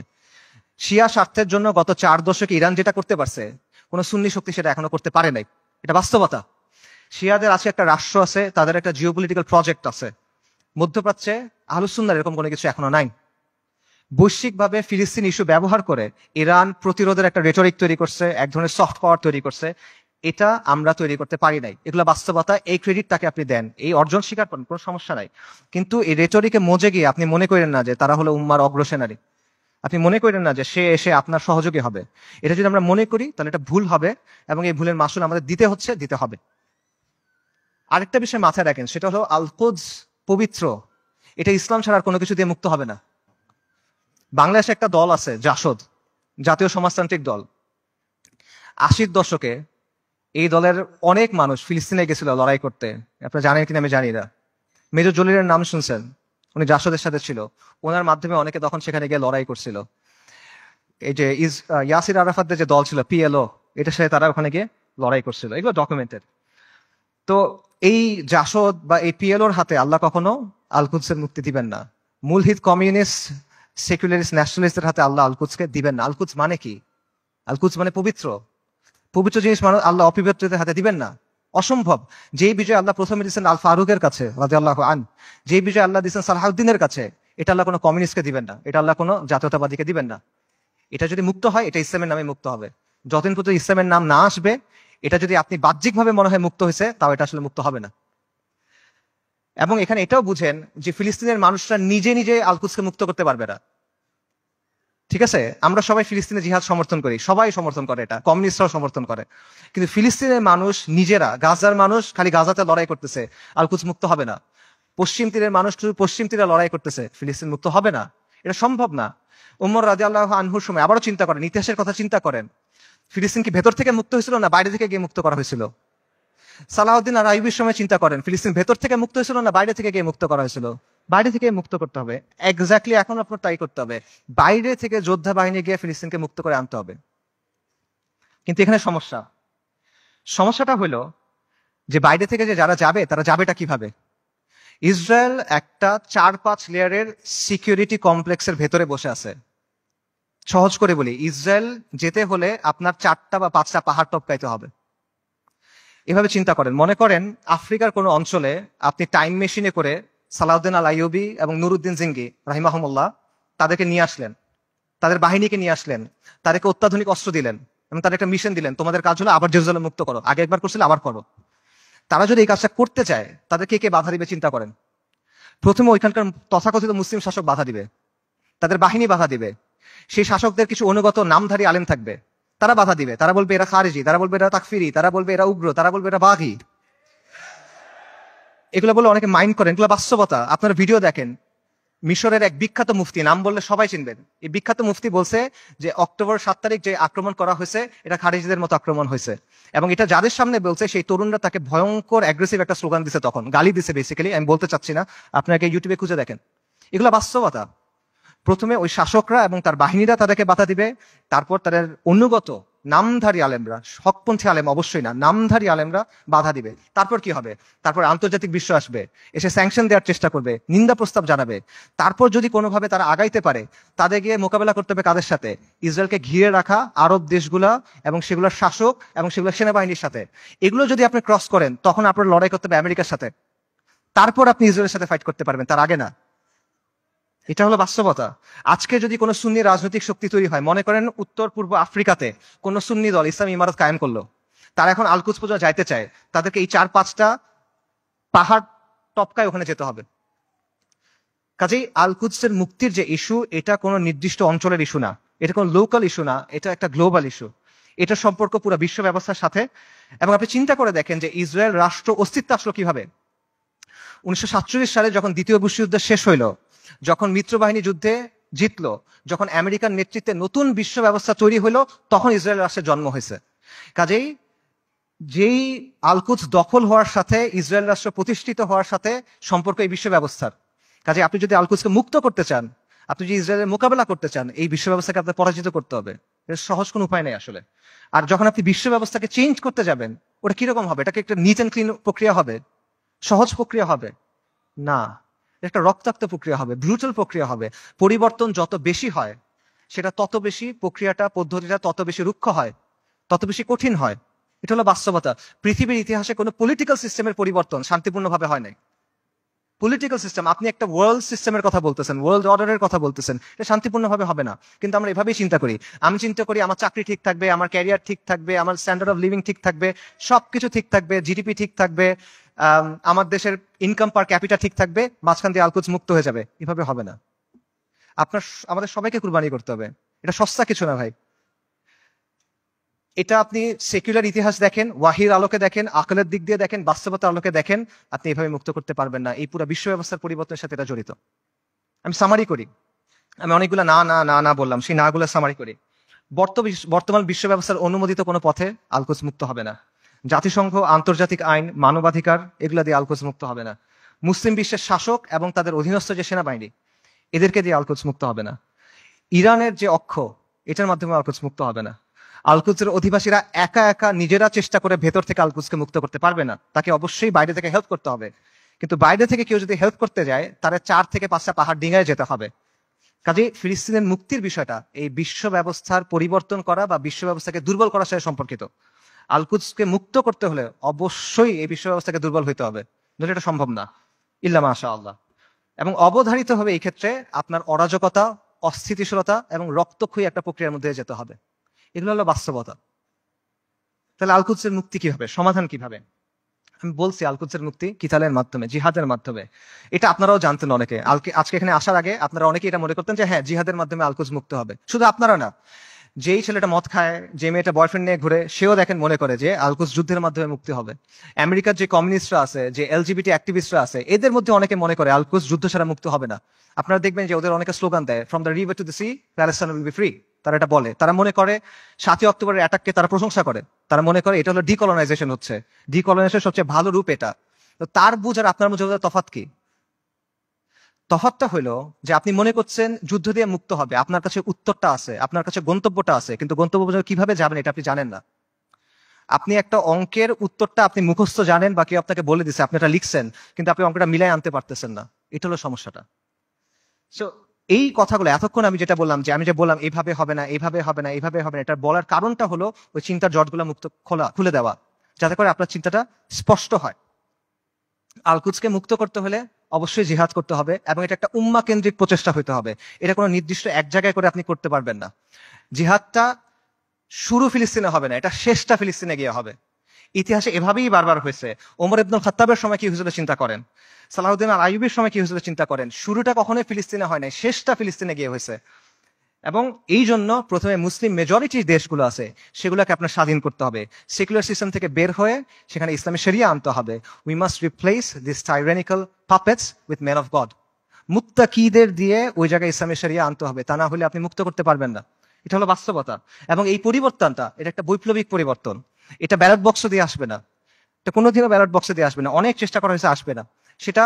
শিয়া স্বার্থের জন্য গত 4 দশকে ইরান যেটা করতে পারছে, কোন সুন্নি শক্তি সেটা এখনো করতে পারে নাই। এটা বাস্তবতা। শিয়াদের আছে একটা রাষ্ট্র আছে, তাদের একটা জিওপলিটিক্যাল প্রজেক্ট আছে। মধ্যপ্রাচ্যে আহলুস সুন্নাহর এরকম কোনো কিছু এখনো নাই। বৈশ্বিকভাবে ফিলিস্তিন ইস্যু ব্যবহার করে ইরান প্রতিরোধের একটা রেটরিক তৈরি করছে, এক ধরনের সফট পাওয়ার তৈরি করছে। এটা আমরা তৈরি করতে পারি নাই। এগুলো বাস্তবতা। এই ক্রেডিট তাকে আপনি দেন, এই অর্জন স্বীকার করেন, কোনো সমস্যা নাই। কিন্তু এই রেটরিকে মজে গিয়ে আপনি মনে করেন না যে তারা হলো উম্মার অগ্রসেনারী। আপনি মনে করেন না যে সে এসে আপনার সহযোগী হবে। এটা যদি আমরা মনে করি তাহলে এটা ভুল হবে, এবং এই ভুলের মাসুল আমাদের দিতে হবে। আরেকটা বিষয় মাথায় রাখেন, সেটা হলো আল-কুদস পবিত্র, এটা ইসলাম ছাড়া আর কোনো কিছু দিয়ে মুক্ত হবে না। বাংলাদেশে একটা দল আছে জাসদ, জাতীয় সমাজতান্ত্রিক দল। 80-র দশকে এই দলের অনেক মানুষ ফিলিস্তিনে গেছিল লড়াই করতে। আপনারা জানেন কিনা আমি জানি না। মেজর জলিলের নাম শুনছেন, উনি জাসদের সাথে ছিল। ওনার মাধ্যমে অনেকে তখন সেখানে গিয়ে লড়াই করছিল। এই যে ইয়াসির আরাফাতদের যে দল ছিল পিএলও, এটার সাথে তারা ওখানে গিয়ে লড়াই করছিল। এগুলো ডকুমেন্টেড। তো এই জাসদ বা এই পিএলওর হাতে আল্লাহ কখনো আল-কুদসের মুক্তি দিবেন না। মূলহিত কমিউনিস্ট সেকুলারিস্ট ন্যাশনালিস্টের হাতে আল্লাহ আল-কুদসকে দিবেন না। আল-কুদস মানে কি? আল-কুদস মানে পবিত্র। পবিত্র জিনিস মানুষ আল্লাহ অপবিত্রদের হাতে দিবেন না, অসম্ভব। যেই বিজয় আল্লাহ প্রথমে দিচ্ছেন আল ফারুকের কাছে রাদিয়াল্লাহু আন, যেই বিজয় আল্লাহ দিচ্ছেন সালাহউদ্দিনের কাছে, এটা আল্লাহ কোনো কমিউনিস্টকে দিবেন না, এটা আল্লাহ কোনো জাতীয়তাবাদীকে দিবেন না। এটা যদি মুক্ত হয়, এটা ইসলামের নামে মুক্ত হবে। যতদিন পর্যন্ত ইসলামের নাম না আসবে, এটা যদি আপনি বাহ্যিকভাবে মনে হয় মুক্ত হয়েছে, তাও এটা আসলে মুক্ত হবে না। এবং এখানে এটাও বুঝেন যে ফিলিস্তিনের মানুষরা নিজে নিজে আল-কুদসকে মুক্ত করতে পারবে না। ঠিক আছে, আমরা সবাই ফিলিস্তিনের জিহাদ সমর্থন করি, সবাই সমর্থন করে, এটা কমিউনিস্টরাও সমর্থন করে, কিন্তু ফিলিস্তিনের মানুষ নিজেরা, গাজার মানুষ খালি গাজাতে লড়াই করতেছে, আল-কুদস মুক্ত হবে না। পশ্চিম তীরের মানুষ শুধু পশ্চিম তীরে লড়াই করতেছে, ফিলিস্তিন মুক্ত হবে না, এটা সম্ভব না। উমর রাদিয়াল্লাহু আনহুর সময় আবারও চিন্তা করেন, ইতিহাসের কথা চিন্তা করেন, ফিলিস্তিন কি ভেতর থেকে মুক্ত হয়েছিল না বাইরে থেকে গিয়ে মুক্ত করা হয়েছিল? সালাউদ্দিন আর আইয়ুবের সময় চিন্তা করেন, ফিলিস্তিন ভেতর থেকে মুক্ত হয়েছিল না বাইরে থেকে গিয়ে মুক্ত করা হয়েছিল? বাইরে থেকে মুক্ত করতে হবে। এক্স্যাক্টলি এখন আপনার তাই করতে হবে, বাইরে থেকে যোদ্ধা বাহিনী গিয়ে ফিলিস্তিনকে মুক্ত করে আনতে হবে। কিন্তু এখানে সমস্যাটা হলো যে বাইরে থেকে যে যারা যাবে, তারা যাবেটা কিভাবে? ইসরায়েল একটা 4-5 লেয়ারের সিকিউরিটি কমপ্লেক্সের ভেতরে বসে আছে। সহজ করে বলি, ইসরায়েল যেতে হলে আপনার 4টা বা 5টা পাহাড় টপকাইতে হবে। এভাবে চিন্তা করেন, মনে করেন আফ্রিকার কোনো অঞ্চলে আপনি টাইম মেশিনে করে সালাউদ্দিন আল আইয়ুবী এবং নুরুদ্দিন জিঙ্গি রাহিমাহুমুল্লাহ তাদেরকে নিয়ে আসলেন, তাদের বাহিনীকে নিয়ে আসলেন, তাদেরকে অত্যাধুনিক অস্ত্র দিলেন এবং তাদের একটা মিশন দিলেন, তোমাদের কাজ হলো আবার জেরুজালেম মুক্ত করো, আগে একবার করছিলে আবার করো। তারা যদি এই কাজটা করতে চায়, তাদেরকে কে বাধা দিবে চিন্তা করেন। প্রথমে ওইখানকার তথাকথিত মুসলিম শাসক বাধা দিবে, তাদের বাহিনী বাধা দিবে, সেই শাসকদের কিছু অনুগত নামধারী আলেম থাকবে, তারা বাধা দিবে, তারা বলবে এরা খারিজি, তারা বলবে এরা তাকফিরি, তারা বলবে এরা উগ্র, তারা বলবে এরা বাঘী। এগুলো বলে অনেকে মাইন্ড করেন, এগুলো বাস্তবতা। আপনারা ভিডিও দেখেন, মিশরের এক বিখ্যাত মুফতি, নাম বললে সবাই চিনবেন, এই বিখ্যাত মুফতি বলছে যে অক্টোবর 7 তারিখ যে আক্রমণ করা হয়েছে, এটা খারিজিদের মতো আক্রমণ হয়েছে। এবং এটা যাদের সামনে বলছে, সেই তরুণরা তাকে ভয়ঙ্কর অ্যাগ্রেসিভ একটা স্লোগান দিছে, তখন গালি দিছে বেসিক্যালি, আমি বলতে চাচ্ছি না, আপনাকে ইউটিউবে খুঁজে দেখেন। এগুলো বাস্তবতা। প্রথমে ওই শাসকরা এবং তার বাহিনীরা তাদেরকে বাধা দিবে, তারপর তাদের অনুগত নামধারী আলেমরা, হকপন্থী আলেম অবশ্যই না, নামধারী আলেমরা বাধা দিবে। তারপর কি হবে? তারপর আন্তর্জাতিক বিশ্ব আসবে, এসে স্যাংশন দেওয়ার চেষ্টা করবে, নিন্দা প্রস্তাব জানাবে। তারপর যদি কোনোভাবে তারা আগাইতে পারে, তাদের গিয়ে মোকাবেলা করতে হবে কাদের সাথে? ইসরায়েলকে ঘিরে রাখা আরব দেশগুলা এবং সেগুলোর শাসক এবং সেগুলোর সেনাবাহিনীর সাথে। এগুলো যদি আপনি ক্রস করেন, তখন আপনার লড়াই করতে হবে আমেরিকার সাথে, তারপর আপনি ইসরায়েলের সাথে ফাইট করতে পারবেন, তার আগে না। এটা হলো বাস্তবতা। আজকে যদি কোনো সুন্নি রাজনৈতিক শক্তি তৈরি হয়, মনে করেন উত্তর পূর্ব আফ্রিকাতে কোনো সুন্নি দল ইসলামী ইমারত কায়েম করলো, তারা এখন আল-কুদস পর্যন্ত যাইতে চায়, তাদেরকে এই 4-5টা পাহাড় টপকায় ওখানে যেতে হবে। কাজেই আল-কুদসের মুক্তির যে ইস্যু, এটা কোনো নির্দিষ্ট অঞ্চলের ইস্যু না, এটা কোনো লোকাল ইস্যু না, এটা একটা গ্লোবাল ইস্যু। এটা সম্পর্ক পুরো বিশ্ব ব্যবস্থার সাথে। এবং আপনি চিন্তা করে দেখেন যে ইসরায়েল রাষ্ট্র অস্তিত্ব আসলো কিভাবে। 1947 সালে যখন দ্বিতীয় বিশ্বযুদ্ধ শেষ হইল, যখন মিত্রবাহিনী যুদ্ধে জিতলো, যখন আমেরিকার নেতৃত্বে নতুন বিশ্ব ব্যবস্থা তৈরি হলো, তখন ইসরায়েল রাষ্ট্রের জন্ম হয়েছে। কাজেই যেই আল-কুদস দখল হওয়ার সাথে ইসরায়েল রাষ্ট্র প্রতিষ্ঠিত হওয়ার সাথে সম্পর্ক এই বিশ্ব ব্যবস্থার। কাজে আপনি যদি আল-কুদসকে মুক্ত করতে চান, আপনি যদি ইসরায়েলের মোকাবেলা করতে চান, এই বিশ্ব ব্যবস্থাকে আপনার পরাজিত করতে হবে। এর সহজ কোনো উপায় নেই আসলে। আর যখন আপনি বিশ্ব ব্যবস্থাকে চেঞ্জ করতে যাবেন, ওটা কিরকম হবে? এটাকে একটা নিট অ্যান্ড ক্লিন প্রক্রিয়া হবে? সহজ প্রক্রিয়া হবে না, একটা রক্তাক্ত প্রক্রিয়া হবে, ব্রুটাল প্রক্রিয়া হবে। পরিবর্তন যত বেশি হয়, সেটা তত বেশি প্রক্রিয়াটা, পদ্ধতিটা তত বেশি রুক্ষ হয়, তত বেশি কঠিন হয়। এটা হলো বাস্তবতা। পৃথিবীর ইতিহাসে কোনো পলিটিক্যাল সিস্টেমের পরিবর্তন শান্তিপূর্ণভাবে হয় নাই। পলিটিক্যাল সিস্টেম, আপনি একটা ওয়ার্ল্ড সিস্টেমের কথা বলতেছেন, ওয়ার্ল্ড অর্ডারের কথা বলতেছেন, এটা শান্তিপূর্ণভাবে হবে না। কিন্তু আমরা এভাবেই চিন্তা করি। আমি চিন্তা করি আমার চাকরি ঠিক থাকবে, আমার ক্যারিয়ার ঠিক থাকবে, আমার স্ট্যান্ডার্ড অফ লিভিং ঠিক থাকবে, সবকিছু ঠিক থাকবে, জিডিপি ঠিক থাকবে, আমার দেশের ইনকাম পার ক্যাপিটা ঠিক থাকবে, মাঝখান দিয়ে আল-কুদস মুক্ত হয়ে যাবে। এভাবে হবে না। আমাদের সবাইকে কুরবানি করতে হবে। এটা সস্তা কিছু না ভাই। এটা আপনি সেকুলার ইতিহাস দেখেন, ওয়াহির আলোকে দেখেন, আকলের দিক দিয়ে দেখেন, বাস্তবতার আলোকে দেখেন, আপনি এভাবে মুক্ত করতে পারবেন না। এই পুরো বিশ্ব ব্যবস্থার পরিবর্তনের সাথে এটা জড়িত। আমি সামারি করি, আমি অনেকগুলো না না না না বললাম, সেই না গুলো সামারি করি। বর্তমান বিশ্ব ব্যবস্থার অনুমোদিত কোনো পথে আল-কুদস মুক্ত হবে না। জাতিসংঘ, আন্তর্জাতিক আইন, মানবাধিকার, এগুলা দিয়ে আল-কুদস মুক্ত হবে না। মুসলিম বিশ্বের শাসক এবং তাদের অধীনস্থ যে সেনাবাহিনী, এদেরকে দিয়ে আল-কুদস মুক্ত হবে না। ইরানের যে অক্ষ, এটার মাধ্যমে আল-কুদস মুক্ত হবে না। আল-কুদসের অধিবাসীরা একা একা নিজেরা চেষ্টা করে ভেতর থেকে আল-কুদসকে মুক্ত করতে পারবে না, তাকে অবশ্যই বাইরে থেকে হেল্প করতে হবে। কিন্তু বাইরে থেকে কেউ যদি হেল্প করতে যায়, তারা 4 থেকে 5টা পাহাড় ডিঙায় যেতে হবে। কাজে ফিলিস্তিনের মুক্তির বিষয়টা এই বিশ্ব ব্যবস্থার পরিবর্তন করা বা বিশ্ব ব্যবস্থাকে দুর্বল করার সাথে সম্পর্কিত। আল-কুদসকে মুক্ত করতে হলে অবশ্যই এই বিশ্ব ব্যবস্থাকে দুর্বল হইতে হবে, নইলে এটা সম্ভব না, ইল্লা মাশাআল্লাহ। এবং অবধারিত হবে এই ক্ষেত্রে আপনার অরাজকতা, অস্থিতিশীলতা এবং রক্তক্ষয়ী একটা প্রক্রিয়ার মধ্যে যেতে হবে। এগুলো হলো বাস্তবতা। তাহলে আল কুদসের মুক্তি কিভাবে, সমাধান কিভাবে? আমি বলছি আল কুদসের মুক্তি কিতালের মাধ্যমে, জিহাদের মাধ্যমে। এটা আপনারাও জানতেন অনেকে, আজকে এখানে আসার আগে আপনারা অনেকে এটা মনে করতেন যে হ্যাঁ জিহাদের মাধ্যমে আল কুদস মুক্ত হবে। শুধু আপনারা না, যেই ছেলেটা মদ খায়, যে মেয়েটা বয়ফ্রেন্ড নিয়ে ঘুরে, সেও দেখেন মনে করে যে আল কুদস যুদ্ধের মাধ্যমে মুক্তি হবে। আমেরিকার যে কমিউনিস্টরা আছে, যে এলজিবিটি অ্যাক্টিভিস্টরা আছে, এদের মধ্যে অনেকে মনে করে আল কুদস যুদ্ধ ছাড়া মুক্ত হবে না। আপনারা দেখবেন যে ওদের অনেকে স্লোগান দেয়, from the river to the sea Palestine will be free. তারা এটা বলে, তারা মনে করে 7ই অক্টোবরের অ্যাটাককে তারা প্রশংসা করে, তারা মনে করে এটা হলো ডিকলোনাইজেশন হচ্ছে, ডিকলোনাইজেশন সবচেয়ে ভালো রূপ এটা। তো তার বুঝ আর আপনার বুঝ তফাৎ কি? তফাৎটা হলো যে আপনি মনে করছেন যুদ্ধ দিয়ে মুক্ত হবে, আপনার কাছে উত্তরটা আছে, আপনার কাছে গন্তব্যটা আছে, কিন্তু গন্তব্য পর্যন্ত কিভাবে যাবেন এটা আপনি জানেন না। আপনি একটা অঙ্কের উত্তরটা আপনি মুখস্থ জানেন বা কেউ আপনাকে বলে দিচ্ছে, আপনি এটা লিখছেন, কিন্তু আপনি অঙ্কটা মিলাই আনতে পারতেছেন না। এটা হলো সমস্যাটা। সো এই কথাগুলো এতক্ষণ আমি যেটা বললাম, যে আমি যে বললাম এইভাবে হবে না, এইভাবে হবে না, এইভাবে হবে না, এটা বলার কারণটা হলো ওই চিন্তার জটগুলো খুলে দেওয়া, যাতে করে আপনার চিন্তাটা স্পষ্ট হয়। আল কুদসকে মুক্ত করতে হলে অবশ্যই জিহাদ করতে হবে, এবং এটা একটা উম্মা কেন্দ্রিক প্রচেষ্টা হতে হবে। এটা কোনো নির্দিষ্ট এক জায়গায় করে আপনি করতে পারবেন না। জিহাদটা শুরু ফিলিস্তিনে হবে না, এটা শেষটা ফিলিস্তিনে গিয়ে হবে। ইতিহাসে এভাবেই বারবার হয়েছে। ওমর ইবনুল খাত্তাবের সময় কি হয়েছিল চিন্তা করেন, সালাহউদ্দিন আল আইয়ুবের সময় কি হয়েছিল চিন্তা করেন। শুরুটা কখনোই ফিলিস্তিনে হয় নাই, শেষটা ফিলিস্তিনে গিয়ে হয়েছে। এবং এই জন্য প্রথমে মুসলিম মেজরিটি দেশগুলো আছে সেগুলোকে আপনার স্বাধীন করতে হবে, সেকুলার সিস্টেম থেকে বের হয়ে সেখানে ইসলামী শরিয়া আনতে হবে। We must replace this tyrannical puppets with man of god. মুত্তাকিদের দিয়ে ওই জায়গায় ইসলামী শরিয়া আনতে হবে, তা না হলে আপনি মুক্ত করতে পারবেন না। এটা হলো বাস্তবতা। এবং এই পরিবর্তনটা, এটা একটা বৈপ্লবিক পরিবর্তন। এটা ব্যালট বক্স দিয়ে আসবে না, এটা কোনোদিনও ব্যালট বক্সে দিয়ে আসবে না। অনেক চেষ্টা করা হয়েছে, আসবে না। সেটা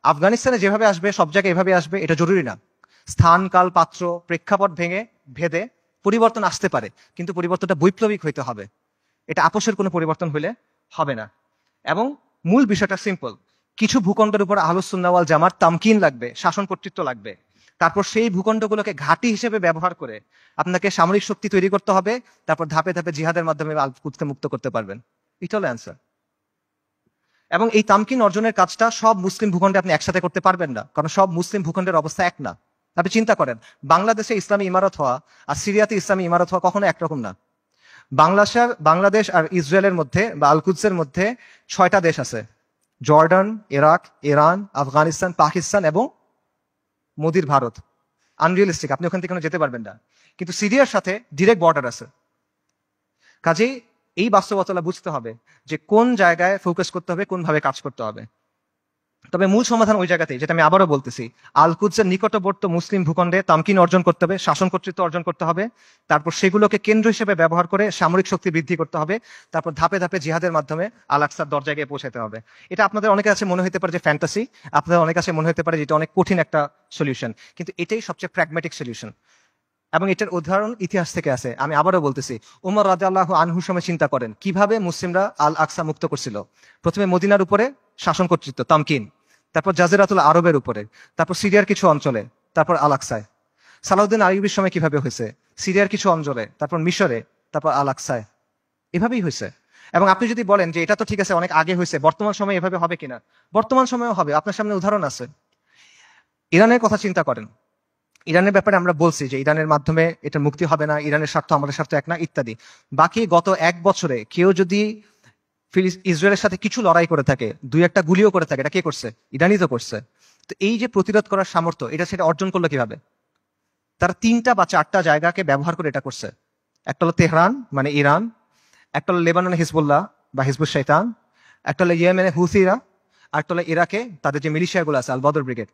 আফগানিস্তানে যেভাবে আসবে, সব জায়গায় এভাবে আসবে, এটা জরুরি না। স্থান, কাল, পাত্র, প্রেক্ষাপট ভেদে পরিবর্তন আসতে পারে, কিন্তু পরিবর্তনটা বৈপ্লবিক হইতে হবে। এটা আপোষের কোনো পরিবর্তন হইলে হবে না। এবং মূল বিষয়টা সিম্পল, কিছু ভূখণ্ডের উপর আহলুস সুন্নাহ ওয়াল জামাত তামকিন লাগবে, শাসন কর্তৃত্ব লাগবে। তারপর সেই ভূখণ্ডগুলোকে ঘাঁটি হিসেবে ব্যবহার করে আপনাকে সামরিক শক্তি তৈরি করতে হবে। তারপর ধাপে ধাপে জিহাদের মাধ্যমে আল কুদসকে মুক্ত করতে পারবেন। এটা হলো অ্যান্সার। এবং এই তামকিন অর্জনের কাজটা সব মুসলিম ভূখণ্ডে আপনি একসাথে করতে পারবেন না, কারণ সব মুসলিম ভূখণ্ডের অবস্থা এক না। আপনি চিন্তা করেন, বাংলাদেশে ইসলামী ইমারত হওয়া আর সিরিয়াতে ইসলামী ইমারত হওয়া কখনো একরকম না। বাংলাদেশ আর ইসরায়েলের মধ্যে বা আল কুদসের মধ্যে 6টা দেশ আছে, Jordan, Iraq, Iran, Afghanistan, Pakistan এবং মোদির ভারত। আনরিয়েলিস্টিক, আপনি ওখান থেকে যেতে পারবেন না। কিন্তু সিরিয়ার সাথে ডিরেক্ট বর্ডার আছে। কাজেই এই বাস্তবতা বুঝতে হবে যে কোন জায়গায় ফোকাস করতে হবে, কোন ভাবে কাজ করতে হবে। তবে মূল সমাধান ওই জায়গাতেই, যেটা আমি আবারও বলতেছি, আল কুদসের নিকটবর্তী মুসলিম ভূখণ্ডে তামকিন অর্জন করতে হবে, শাসন কর্তৃত্ব অর্জন করতে হবে। তারপর সেগুলোকে কেন্দ্র হিসেবে ব্যবহার করে সামরিক শক্তি বৃদ্ধি করতে হবে। তারপর ধাপে ধাপে জিহাদের মাধ্যমে আল আকসার দরজায় গিয়ে পৌঁছাতে হবে। এটা আপনাদের অনেকের কাছে মনে হতে পারে যে ফ্যান্টাসি, আপনাদের অনেক কাছে মনে হতে পারে যে এটা অনেক কঠিন একটা সলিউশন, কিন্তু এটাই সবচেয়ে প্র্যাগম্যাটিক সলিউশন। এবং এটার উদাহরণ ইতিহাস থেকে আছে। আমি আবারও বলতেছি, উমর রাদিয়াল্লাহু আনহুর সময় চিন্তা করেন কিভাবে মুসলিমরা আল আকসা মুক্ত করছিল। প্রথমে মদিনার উপরে শাসন কর্তৃত্ব তামকিন, তারপর জাজিরাতুল আরবের উপরে, তারপর সিরিয়ার কিছু অঞ্চলে, তারপর আল আকসায়। সালাউদ্দিন আইয়ুবীর সময় কিভাবে হয়েছে, সিরিয়ার কিছু অঞ্চলে, তারপর মিশরে, তারপর আল আকসায়। এভাবেই হয়েছে। এবং আপনি যদি বলেন যে এটা তো ঠিক আছে অনেক আগে হয়েছে, বর্তমান সময়ে এভাবে হবে কিনা, বর্তমান সময়েও হবে। আপনার সামনে উদাহরণ আছে। ইরানের কথা চিন্তা করেন, ইরানের ব্যাপারে আমরা বলছি যে ইরানের মাধ্যমে এটা মুক্তি হবে না, ইরানের স্বার্থ আমাদের স্বার্থ এক না, ইত্যাদি। বাকি গত 1 বছরে কেউ যদি ইসরায়েলের সাথে কিছু লড়াই করে থাকে, 2-1টা গুলিও করে থাকে, এটা কে করছে? ইরানই তো করছে। তো এই যে প্রতিরোধ করার সামর্থ্য, এটা সেটা অর্জন করলো কিভাবে? তারা 3টা বা 4টা জায়গাকে ব্যবহার করে এটা করছে। একটা হলো তেহরান মানে ইরান, একটা হলো লেবাননে হিজবুল্লাহ বা হিজবুল শয়তান, একটা হলো ইয়েমেনে হুথিরা, আর একটা হলো ইরাকে তাদের যে মিলিশিয়াগুলো আছে আল বদর ব্রিগেড।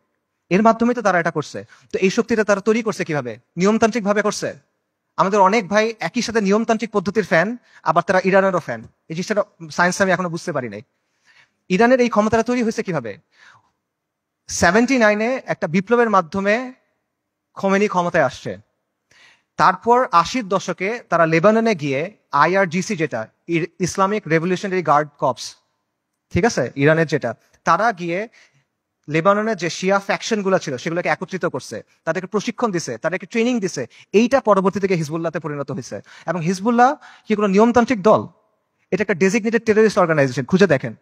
এর মাধ্যমে তো তারা এটা করছে। তো এই শক্তিটা তারা তৈরি করছে কিভাবে? নিয়মতান্ত্রিক ভাবে করছে। আমাদের অনেক ভাই একই সাথে নিয়মতান্ত্রিক পদ্ধতির ফ্যান, আবার তারা ইরানেরও ফ্যান। এই জিনিসটা সায়েন্স আমি এখনো বুঝতে পারি নাই। ইরানের এই ক্ষমতাটা তৈরি হয়েছে কিভাবে? 79-এ একটা বিপ্লবের মাধ্যমে খোমেনি ক্ষমতায় আসছে। তারপর 80-র দশকে তারা লেবাননে গিয়ে IRGC, যেটা ইসলামিক রেভলিউশনারি গার্ড কর্পস, ঠিক আছে, ইরানের যেটা, তারা গিয়ে লেবাননের যে শিয়া ফ্যাকশন গুলো ছিল সেগুলোকে একত্রিত করছে, তাদেরকে প্রশিক্ষণ দিছে, তাদেরকে ট্রেনিং দিছে। এইটা পরবর্তী থেকে হিজবুল্লাহতে পরিণত হয়েছে। এবং হিজবুল্লাহ কি কোনো নিয়মতান্ত্রিক দল? এটা একটা ডেজিগনেটেড টেররিস্ট অর্গানাইজেশন। খুঁজে দেখেন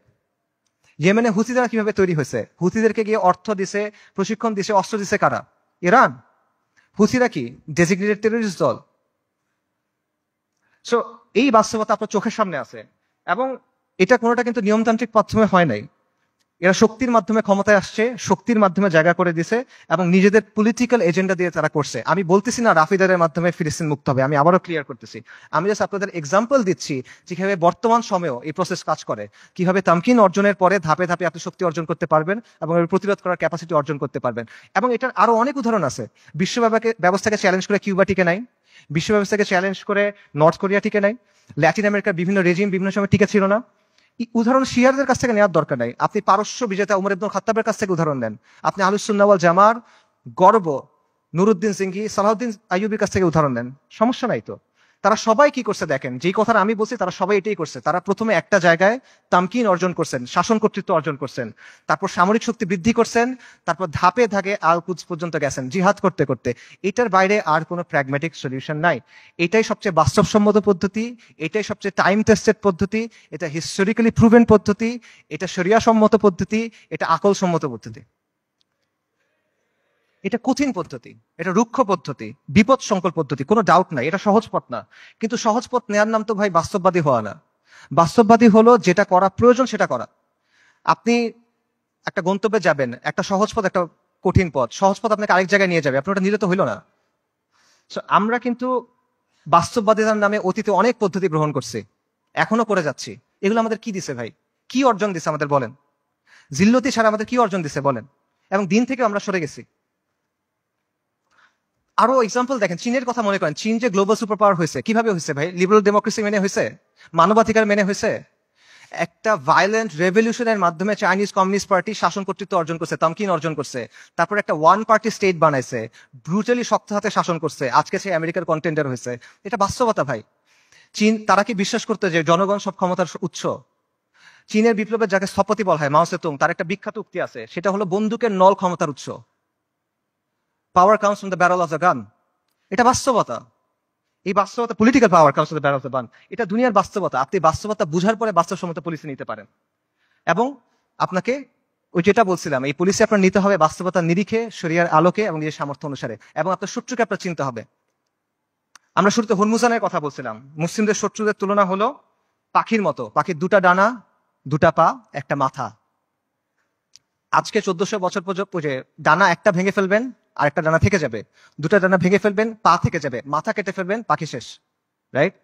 ইয়েমেনে হুথিরা কিভাবে তৈরি হয়েছে। হুথিদেরকে গিয়ে অর্থ দিছে, প্রশিক্ষণ দিছে, অস্ত্র দিছে কারা? ইরান। হুথিরা কি ডেজিগনেটেড টেররিস্ট দল? সো এই বাস্তবতা আপনার চোখের সামনে আছে, এবং এটা কোনোটা কিন্তু নিয়মতান্ত্রিক মাধ্যমে হয় নাই। এরা শক্তির মাধ্যমে ক্ষমতায় আসছে, শক্তির মাধ্যমে জায়গা করে দিছে, এবং নিজেদের পলিটিক্যাল এজেন্ডা দিয়ে তারা করছে। আমি বলতেছি না রাফিদারের মাধ্যমে ফিলিস্তিন মুক্ত হবে, আমি আবারও ক্লিয়ার করতেছি। আমি জাস্ট আপনাদের এক্সাম্পল দিচ্ছি যে কিভাবে বর্তমান সময়েও এই প্রসেস কাজ করে, কিভাবে তামকিন অর্জনের পরে ধাপে ধাপে আপনি শক্তি অর্জন করতে পারবেন এবং এর প্রতিরোধ করার ক্যাপাসিটি অর্জন করতে পারবেন। এবং এটার আরো অনেক উদাহরণ আছে। বিশ্ব ব্যবস্থাকে চ্যালেঞ্জ করে কিউবা টিকে নাই, বিশ্ব ব্যবস্থাকে চ্যালেঞ্জ করে নর্থ কোরিয়া টিকে নাই, ল্যাটিন আমেরিকার বিভিন্ন রেজিম বিভিন্ন সময় টিকে ছিল না। উদাহরণ শিয়ারদের কাছ থেকে নেওয়ার দরকার নাই, আপনি পারস্য বিজেতা উমর ইবনুল খাত্তাবের কাছ থেকে উদাহরণ নেন, আপনি আহলুস সুন্নাহ ওয়াল জামার গর্ব নুরুদ্দিন সিংহি, সালাউদ্দিন আইয়ুবির কাছ থেকে উদাহরণ নেন, সমস্যা নাই তো। তারা সবাই কি করছে দেখেন, যেই কথাটা আমি বলছি তারা সবাই এটাই করছে। তারা প্রথমে একটা জায়গায় তামকিন অর্জন করছেন, শাসন কর্তৃত্ব অর্জন করছেন, তারপর সামরিক শক্তি বৃদ্ধি করছেন, তারপর ধাপে ধাপে আল কুদস পর্যন্ত গেছেন জিহাদ করতে করতে। এটার বাইরে আর কোনো প্র্যাগম্যাটিক সলিউশন নাই। এটাই সবচেয়ে বাস্তবসম্মত পদ্ধতি, এটাই সবচেয়ে টাইম টেস্টেড পদ্ধতি, এটা হিস্টোরিক্যালি প্রুভেন পদ্ধতি, এটা শরিয়া সম্মত পদ্ধতি, এটা আকল সম্মত পদ্ধতি। এটা কঠিন পদ্ধতি, এটা রুক্ষ পদ্ধতি, বিপদ সংকল পদ্ধতি, কোনো ডাউট নাই, এটা সহজ পথ না। কিন্তু সহজ পথ নেওয়ার নাম তো ভাই বাস্তববাদী হওয়া না। বাস্তববাদী হলো যেটা করা প্রয়োজন সেটা করা। আপনি একটা গন্তব্যে যাবেন, একটা সহজ পথ একটা কঠিন পথ, সহজ পথ আপনাকে আরেক জায়গায় নিয়ে যাবে, আপনি ওটা নিলে তো হইলো না। আমরা কিন্তু বাস্তববাদিতার নামে অতীতে অনেক পদ্ধতি গ্রহণ করছি, এখনো করে যাচ্ছি। এগুলো আমাদের কি দিছে ভাই? কি অর্জন দিছে আমাদের বলেন? জিল্লতি ছাড়া আমাদের কি অর্জন দিছে বলেন? এবং দিন থেকে আমরা সরে গেছি। আরো এক্সাম্পল দেখেন, চীনের কথা মনে করেন। চীন যে গ্লোবাল সুপার পাওয়ার হয়েছে কিভাবে হয়েছে ভাই? লিবারাল ডেমোক্রেসি মেনে হয়েছে, মানবাধিকার মেনে হয়েছে। একটা ভায়োলেন্ট রেভলিউশনের মাধ্যমে চাইনিজ কমিউনিস্ট পার্টি শাসন কর্তৃত্ব অর্জন করছে, তামকিন অর্জন করছে। তারপর একটা ওয়ান পার্টি স্টেট বানাইছে, ব্রুটালি শক্ত হাতে শাসন করছে, আজকে সে আমেরিকার কন্টেন্ডার হয়েছে। এটা বাস্তবতা ভাই। চীন, তারা কি বিশ্বাস করতে যে জনগণ সব ক্ষমতার উৎস? চীনের বিপ্লবের যাকে স্থপতি বলা হয় মাও সেতুং, তার একটা বিখ্যাত উক্তি আছে, সেটা হলো বন্দুকের নল ক্ষমতার উৎস। পাওয়ার comes from the barrel of the gun. এটা বাস্তবতা। এই বাস্তবতা, political power comes from the barrel of the gun, এটা দুনিয়ার বাস্তবতা। আপনি বাস্তবতা বুঝার পরে বাস্তবসম্মত পলিসি নিতে পারেন। এবং আপনাকে ওই যেটা বলছিলাম, এই পলিসি আপনার নিতে হবে বাস্তবতার নিরিখে, শরিয়ার আলোকে এবং নিজের সামর্থ্য অনুসারে, এবং আপনার শত্রুকে আপনার চিনতে হবে। আমরা শুরুতে হরমুজানের কথা বলছিলাম। মুসলিমদের শত্রুদের তুলনা হলো পাখির মতো, পাখির দুটা ডানা, দুটা পা, একটা মাথা। আজকে 1400 বছর পর্যন্ত ডানা একটা ভেঙে ফেলবেন, আর একটা ডানা থেকে যাবে, দুটা ডানা ভেঙে ফেলবেন, পা থেকে যাবে, মাথা কেটে ফেলবেন, পাখি শেষ। রাইট?